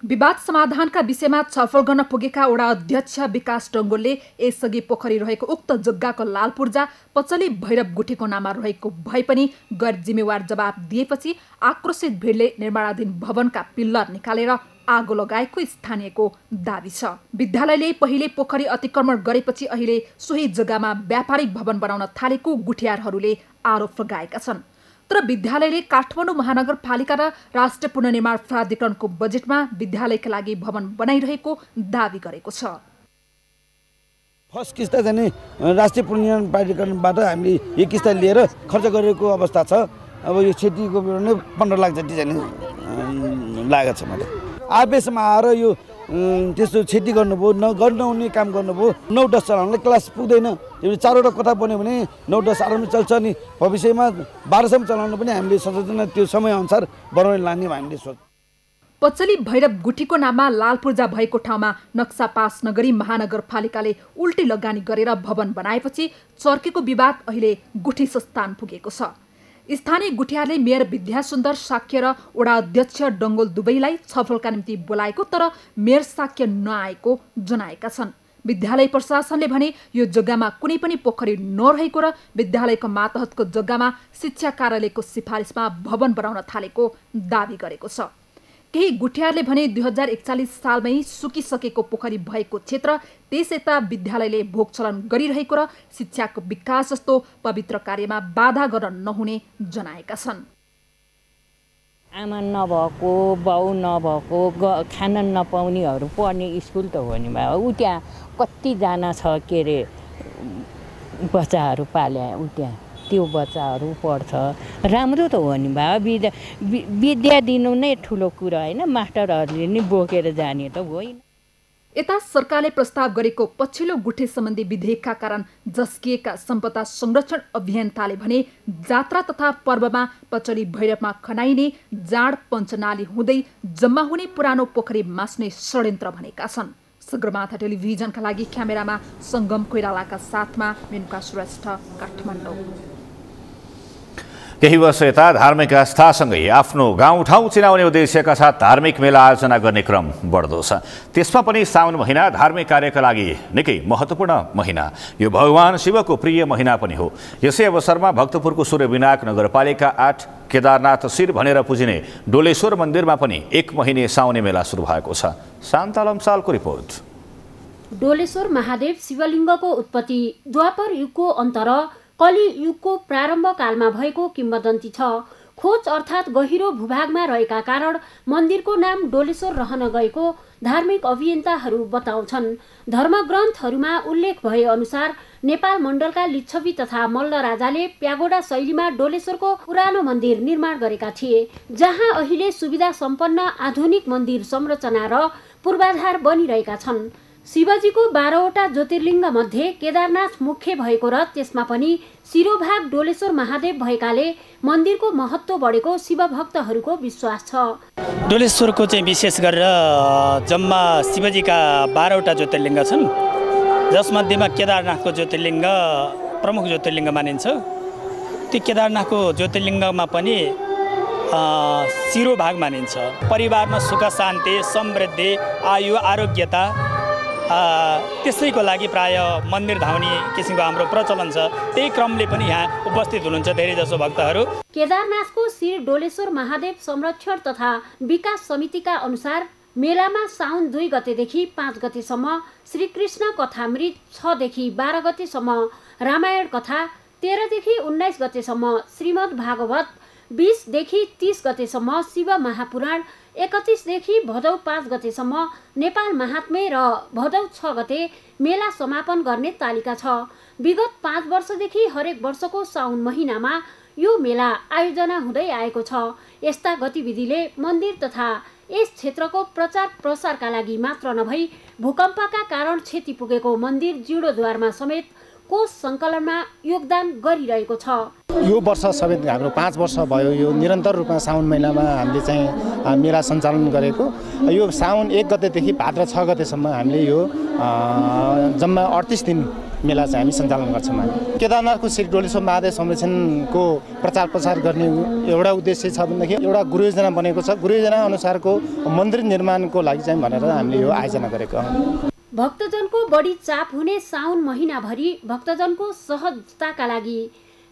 विवाद समाधानका विषयमा छलफल गर्न पुगेका वडा अध्यक्ष विकास डङ्गोलले यसअघि पोखरी रहेको उक्त जग्गाको लाल पूर्जा पचली भैरव गुठीको नाममा रहेको भए पनि गैर जिम्मेवार जवाब दिएपछि आक्रोशित भिडले निर्माणाधीन भवनका पिल्लर निकालेर आगो लगाएको स्थानीयको दाबी छ। विद्यालयले पहिले पोखरी अतिक्रमण गरेपछि अहिले सोही जग्गामा व्यापारिक भवन बनाउन थालेको गुठियारहरूले आरोप लगाएका छन्। तर विद्यालयले काठमाडौँ महानगरपालिका र राष्ट्रिय पुनर्निर्माण प्राधिकरणको बजेटमा विद्यालयका लागि भवन बनाइरहेको दाबी गरेको छ। फर्स्ट किस्ता चाहिँ राष्ट्रिय पुनर्निर्माण प्राधिकरणबाट हामीले एक किस्ता लिएर खर्च गरेको अवस्था छ। अब यो क्षतिको नै 15 लाख जति चाहिँ लागत छ। मलाई आवेशमा आएर यो त्यस्तो क्षति गर्नुभयो, नहुने काम गर्नुभयो। 9-10 चलाउनलाई क्लास पुग्दैन। चारवटा कोठा बन्यो भने 9-10 आरामले चल्छ नि। भविष्यमा 12सम्म चलाउन पनि हामीले संशोधन त्यो समयअनुसार बनाउने लाने हामीले सोच। पचली भैरव गुठीको नाममा लाल पूर्जा भएको ठाउँमा नक्सा पास नगरी महानगरपालिकाले उल्टी लगानी गरेर भवन बनाएपछि चर्केको विवाद अहिले गुठी संस्थान पुगेको छ। स्थानीय गुठियारले मेयर विद्यासुन्दर साक्य र वडा अध्यक्ष डङ्गोल दुवैलाई छलफलका निम्ति बोलाएको तर मेयर साक्य नआएको जनाएका छन्। विद्यालय प्रशासनले भने यो जग्गामा कुनै पनि पोखरी नरहेको र विद्यालयको मातहतको जग्गामा शिक्षा कार्यालयको सिफारिसमा भवन बनाउन थालेको दावी गरेको छ। केही गुठियारले भने 2041 सालमै सुकिसकेको पोखरी भएको क्षेत्र त्यस यता विद्यालयले भोग चलन गरिरहेको र शिक्षाको विकास जस्तो पवित्र कार्यमा बाधा गर्न नहुने जनाएका छन्। आमा नभएको, बाउ नभएको, खान नपाउनेहरू पढ्ने स्कुल त हो नि भयो। उ त्यहाँ कतिजना छ के अरे बच्चाहरू पाले, उ त्यहाँ त्यो बच्चाहरू पढ्छ। राम्रो त हो नि भयो। विद्या दिनु नै ठुलो कुरा होइन, मास्टरहरूले नि बोकेर जाने त होइन। यता सरकारले प्रस्ताव गरेको पछिल्लो गुठी सम्बन्धी विधेयकका कारण जस्किएका सम्पदा संरक्षण अभियन्ताले भने जात्रा तथा पर्वमा पचली भैरवमा खनाइने जाँड पञ्चनाली हुँदै जम्मा हुने पुरानो पोखरी मास्ने षड्यन्त्र भनेका छन्। सगरमाथा टेलिभिजनका लागि क्यामेरामा सङ्गम कोइरालाका साथमा मेनुका श्रेष्ठ, काठमाडौँ। केही वर्ष यता धार्मिक आस्थासँगै आफ्नो गाउँठाउँ चिनाउने उद्देश्यका साथ धार्मिक मेला आयोजना गर्ने क्रम बढ्दो छ। त्यसमा पनि साउन महिना धार्मिक कार्यका लागि निकै महत्त्वपूर्ण महिना। यो भगवान शिवको प्रिय महिना पनि हो। यसै अवसरमा भक्तपुरको सूर्यविनायक नगरपालिका 8 केदारनाथ शिर भनेर पुजिने डोलेश्वर मन्दिरमा पनि 1 महिने साउने मेला सुरु भएको छ। शान्ता लम्सालको रिपोर्ट। डोलेश्वर महादेव शिवलिङ्गको उत्पत्ति द्वापर युगको अन्त र कलि युगको प्रारम्भ कालमा भएको किम्वदन्ती छ। खोज अर्थात् गहिरो भूभागमा रहेका कारण मन्दिरको नाम डोलेश्वर रहन गएको धार्मिक अभियन्ताहरू बताउँछन्। धर्मग्रन्थहरूमा उल्लेख भए अनुसार नेपाल मण्डलका लिच्छवी तथा मल्ल राजाले प्यागोडा शैलीमा डोलेश्वरको पुरानो मन्दिर निर्माण गरेका थिए, जहाँ अहिले सुविधा सम्पन्न आधुनिक मन्दिर संरचना र पूर्वाधार बनिरहेका छन्। शिवजीको 12वटा ज्योतिर्लिङ्ग मध्ये केदारनाथ मुख्य भएको र त्यसमा पनि शिरोभाग डोलेश्वर महादेव भएकाले मन्दिरको महत्त्व बढेको शिवभक्तहरूको विश्वास छ। डोलेश्वरको चाहिँ विशेष गरेर जम्मा शिवजीका 12वटा ज्योतिर्लिङ्ग छन्, जसमध्येमा केदारनाथको ज्योतिर्लिङ्ग प्रमुख ज्योतिर्लिङ्ग मानिन्छ। त्यो केदारनाथको ज्योतिर्लिङ्गमा पनि शिरोभाग मानिन्छ। परिवारमा सुख शान्ति समृद्धि आयु आरोग्यता त्यसैको लागि प्राय मन्दिर धाउने किसिमको हाम्रो प्रचलन छ। त्यही क्रमले पनि यहाँ उपस्थित हुनुहुन्छ धेरैजसो भक्तहरू। केदारनाथको शिर डोलेश्वर महादेव संरक्षण तथा विकास समितिका अनुसार मेलामा साउन 2 गतेदेखि 5 गतेसम्म श्रीकृष्ण कथामृत, 6 देखि 12 गतेसम्म रामायण कथा, 13 देखि 19 गतेसम्म श्रीमद् भागवत, 20 देखि 30 गतेसम्म शिव महापुराण, 31 देखि भदौ 5 गतेसम्म नेपाल महात्म्य र भदौ 6 गते मेला समापन गर्ने तालिका छ। विगत 5 वर्षदेखि हरेक वर्षको साउन महिनामा यो मेला आयोजना हुँदै आएको छ। यस्ता गतिविधिले मन्दिर तथा यस क्षेत्रको प्रचार प्रसारका लागि मात्र नभई भूकम्पका कारण क्षति पुगेको मन्दिर जीर्णोद्धारमा समेत कोष सङ्कलनमा योगदान गरिरहेको छ। यो वर्ष समेत हाम्रो 5 वर्ष भयो यो निरन्तर रूपमा साउन महिनामा हामीले चाहिँ मेला सञ्चालन गरेको। यो साउन 1 गतेदेखि भाद्र 6 गतेसम्म हामीले यो जम्मा 38 दिन मेला चाहिँ हामी सञ्चालन गर्छौँ। केदारनाथको श्री डोलेश्वर महादेव संरक्षणको प्रचार प्रसार गर्ने एउटा उद्देश्य छ भनेदेखि एउटा गुरुयोजना बनेको छ। गुरुयोजना अनुसारको मन्दिर निर्माणको लागि चाहिँ भनेर हामीले यो आयोजना गरेको हो। भक्तजनको बढी चाप हुने साउन महिनाभरि भक्तजनको सहजताका लागि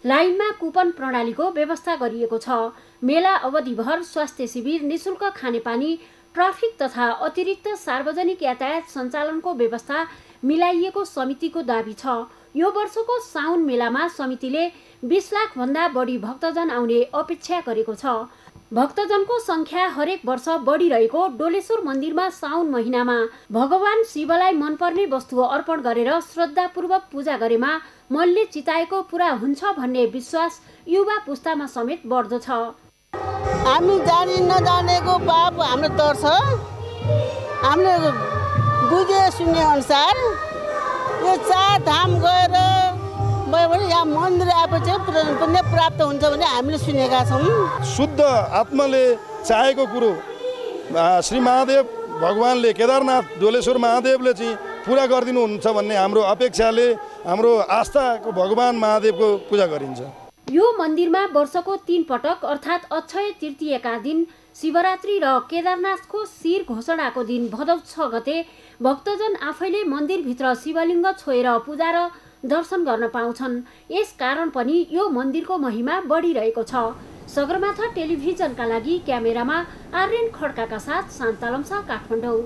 लाइनमा कुपन प्रणालीको व्यवस्था गरिएको छ। मेला अवधिभर स्वास्थ्य शिविर, निशुल्क खानेपानी, ट्राफिक तथा अतिरिक्त सार्वजनिक यातायात सञ्चालनको व्यवस्था मिलाइएको समितिको दाबी छ। यो वर्षको साउन मेलामा समितिले 20 लाख भन्दा बढी भक्तजन आउने अपेक्षा गरेको छ। भक्तजनको संख्या हरेक वर्ष बढिरहेको डोलेश्वर मन्दिरमा साउन महिनामा भगवान शिवलाई मनपर्ने वस्तु अर्पण गरेर श्रद्धापूर्वक पूजा गरेमा मनले चिताएको पुरा हुन्छ भन्ने विश्वास युवा पुस्तामा समेत बढ्दो छ। हामी जानी नजानेको पाप हाम्रो तर्छ। हामीले बुझे सुने अनुसार यो 4 धाम गएर भयो भने यहाँ मन्दिर आएपछि पुण्य प्राप्त हुन्छ भने हामीले सुनेका छौँ। शुद्ध आत्माले चाहेको कुरो श्री महादेव भगवानले केदारनाथ डोलेश्वर महादेवले चाहिँ पुरा गरिदिनुहुन्छ भन्ने हाम्रो अपेक्षाले हाम्रो आस्थाको भगवान महादेवको पूजा गरिन्छ। यो मन्दिरमा वर्षको 3 पटक अर्थात् अक्षय तृतीयका दिन, शिवरात्रि र केदारनाथको शिर घोषणाको दिन भदौ 6 गते भक्तजन आफैले मन्दिरभित्र शिवलिङ्ग छोएर पूजा र दर्शन गर्न पाउँछन्। यस कारण पनि यो मन्दिरको महिमा बढिरहेको छ। सगरमाथा टेलिभिजनका लागि क्यामेरामा आर्यन खड्काका साथ शान्ता लम्साल, काठमाडौँ।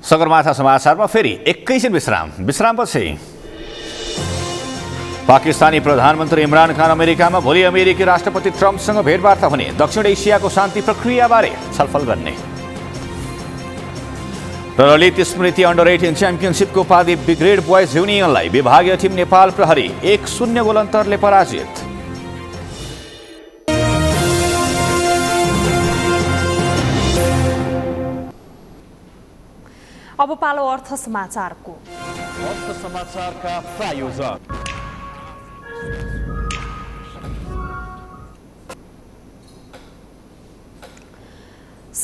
सगरमाथा समाचारमा फेरि एकैछिन विश्रामपछि पाकिस्तानी प्रधानमन्त्री इमरान खान अमेरिकामा भोलि अमेरिकी राष्ट्रपति ट्रम्पसँग भेटवार्ता हुने, दक्षिण एसियाको शान्ति प्रक्रियाबारे छलफल गर्ने र ललित स्मृति अन्डर 18 च्याम्पियनसिपको उपाधि ब्रिगेड बोइज युनियनलाई विभागीय टिम नेपाल प्रहरी 1-0 गोल अन्तरले पराजित। अब पालो अर्थ समाचारको। अर्थ समाचारका प्रायोजक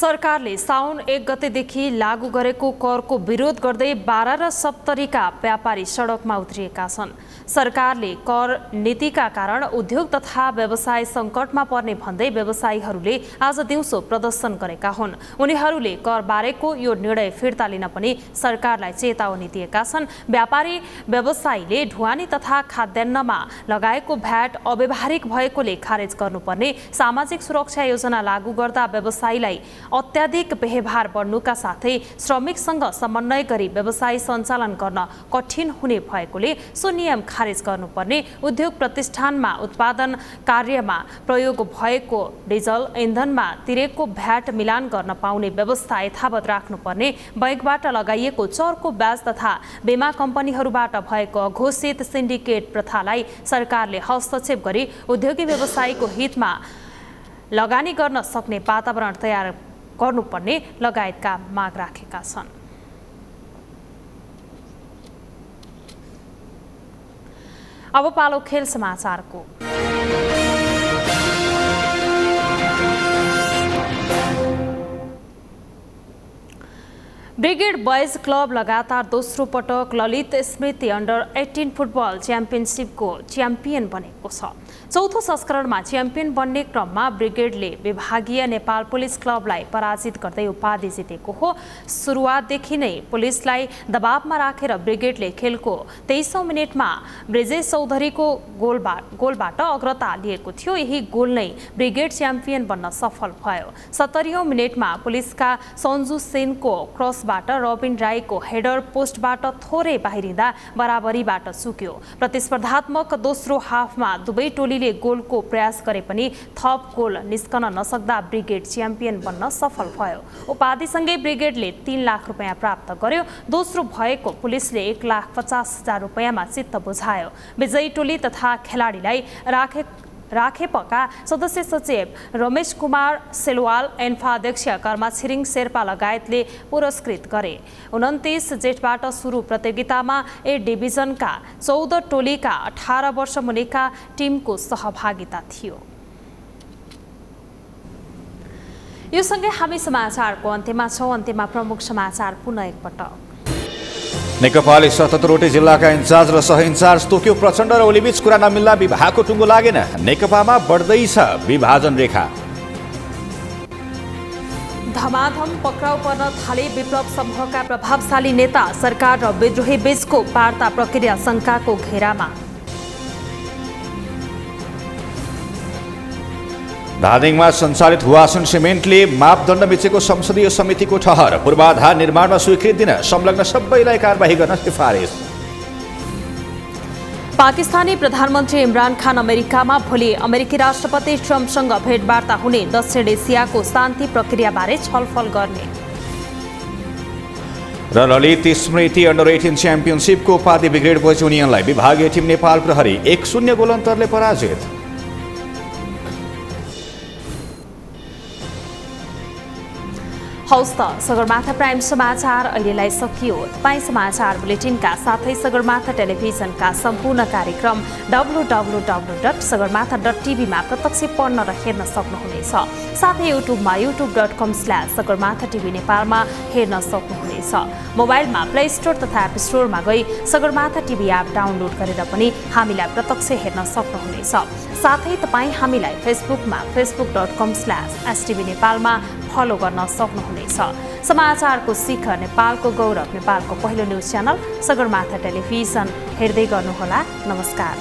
सरकारले साउन 1 गतेदेखि लागू गरेको करको विरोध गर्दै 12 र सप्तरीका व्यापारी सडकमा उत्रिएका छन्। सरकारले कर नीतिका कारण उद्योग तथा व्यवसाय सङ्कटमा पर्ने भन्दै व्यवसायीहरूले आज दिउँसो प्रदर्शन गरेका हुन्। उनीहरूले कर बारेको यो निर्णय फिर्ता लिन पनि सरकारलाई चेतावनी दिएका छन्। व्यापारी व्यवसायीले ढुवानी तथा खाद्यान्नमा लगाएको भ्याट अव्यावहारिक भएकोले खारेज गर्नुपर्ने, सामाजिक सुरक्षा योजना लागू गर्दा व्यवसायीलाई अत्याधिक व्यवहार बढ्नुका साथै श्रमिकसँग समन्वय गरी व्यवसाय सञ्चालन गर्न कठिन हुने भएकोले सो नियम खारेज गर्नुपर्ने, उद्योग प्रतिष्ठानमा उत्पादन कार्यमा प्रयोग भएको डिजल इन्धनमा तिरेको भ्याट मिलान गर्न पाउने व्यवस्था यथावत राख्नुपर्ने, बैंकबाट लगाइएको चर्को ब्याज तथा बीमा कम्पनीहरूबाट भएको अघोषित सिन्डिकेट प्रथालाई सरकारले हस्तक्षेप गरी उद्योगी व्यवसायीको हितमा लगानी गर्न सक्ने वातावरण तयार गर्नुपर्ने लगायतका माग राखेका छन्। अब पालो खेल समाचारको। ब्रिगेड बॉयज क्लब लगातार दोस्रो पटक ललित स्मृति अन्डर 18 फुटबल च्याम्पियनसिपको च्याम्पियन बनेको छ। चौथो संस्करणमा च्याम्पियन बन्ने क्रममा ब्रिगेडले विभागीय नेपाल पुलिस क्लबलाई पराजित गर्दै उपाधि जितेको हो। सुरुवातदेखि नै पुलिसलाई दबावमा राखेर ब्रिगेडले खेलको 23औं मिनेटमा ब्रिजेश चौधरीको गोलबाट अग्रता लिएको थियो। यही गोल नै ब्रिगेड च्याम्पियन बन्न सफल भयो। 70औं मिनेटमा पुलिसका सन्जु सेनको क्रसबाट रबिन राईको हेडर पोस्टबाट थोरै बाहिरिँदा बराबरीबाट चुक्यो। प्रतिस्पर्धात्मक दोस्रो हाफमा दुवै टोलीले गोलको प्रयास गरे पनि थप गोल निस्कन नसक्दा ब्रिगेड च्याम्पियन बन्न सफल भयो। उपाधिसँगै ब्रिगेडले 3 लाख रुपैयाँ प्राप्त गर्यो। दोस्रो भएको पुलिसले 1,50,000 रुपैयाँमा चित्त बुझायो। विजयी टोली तथा खेलाडीलाई राखेपका सदस्य सचिव रमेश कुमार सेलवाल, एन्फा अध्यक्ष कर्मा छिरिङ शेर्पा लगायतले पुरस्कृत गरे। 29 जेठबाट सुरु प्रतियोगितामा ए डिभिजनका 14 टोलीका 18 वर्ष मुनिका टिमको सहभागिता थियो। यो सँगै हामी समाचारको अन्त्यमा छौं। अन्त्यमा प्रमुख समाचार पुनः एकपटक। नेकपाले 77वटै जिल्लाका इन्चार्ज र सह इन्चार्ज तोक्यो। प्रचण्ड र ओलीबीच कुरा नमिल्दा विभागको टुङ्गो लागेन। नेकपामा बढ्दैछ विभाजन रेखा। धमाधम पक्राउ पर्न थाले विप्लव समूहका प्रभावशाली नेता। सरकार र विद्रोही बीचको वार्ता प्रक्रिया शङ्काको घेरामा। धादिङमा सञ्चालित हुवासन सिमेन्टले मापदण्ड मिचेको संसदीय समितिको ठहर। पूर्वाधार निर्माणमा स्वीकृति दिन संलग्न सबैलाई कारबाही गर्न सिफारिस। पाकिस्तानी प्रधानमन्त्री इमरान खान अमेरिकामा भोलि अमेरिकी राष्ट्रपति ट्रम्पसँग भेटवार्ता हुने। दक्षिण एसियाको शान्ति प्रक्रियाबारे छलफल गर्ने। र ललित स्मृति अन्डर 18 च्याम्पियनसिपको उपाधि ब्रिगेड बोयज युनियनलाई विभागीय टिम नेपाल प्रहरी 1-0 गोल अन्तरले पराजित। हौस् त सगरमाथा प्राइम समाचार अहिलेलाई सकियो। तपाईँ समाचार बुलेटिनका साथै सगरमाथा टेलिभिजनका सम्पूर्ण कार्यक्रम www.sagarmatha.tv मा प्रत्यक्ष पढ्न र हेर्न सक्नुहुनेछ। साथै युट्युबमा youtube.com/sagarmatha.tv नेपालमा हेर्न सक्नुहुनेछ। मोबाइलमा प्ले स्टोर तथा एप स्टोरमा गई सगरमाथा टिभी एप डाउनलोड गरेर पनि हामीलाई प्रत्यक्ष हेर्न सक्नुहुनेछ। साथै तपाईँ हामीलाई फेसबुकमा facebook.com/stv नेपालमा फलो गर्न सक्नुहुनेछ। समाचारको शिखर, नेपालको गौरव, नेपालको पहिलो न्युज च्यानल सगरमाथा टेलिभिजन हेर्दै गर्नुहोला। नमस्कार।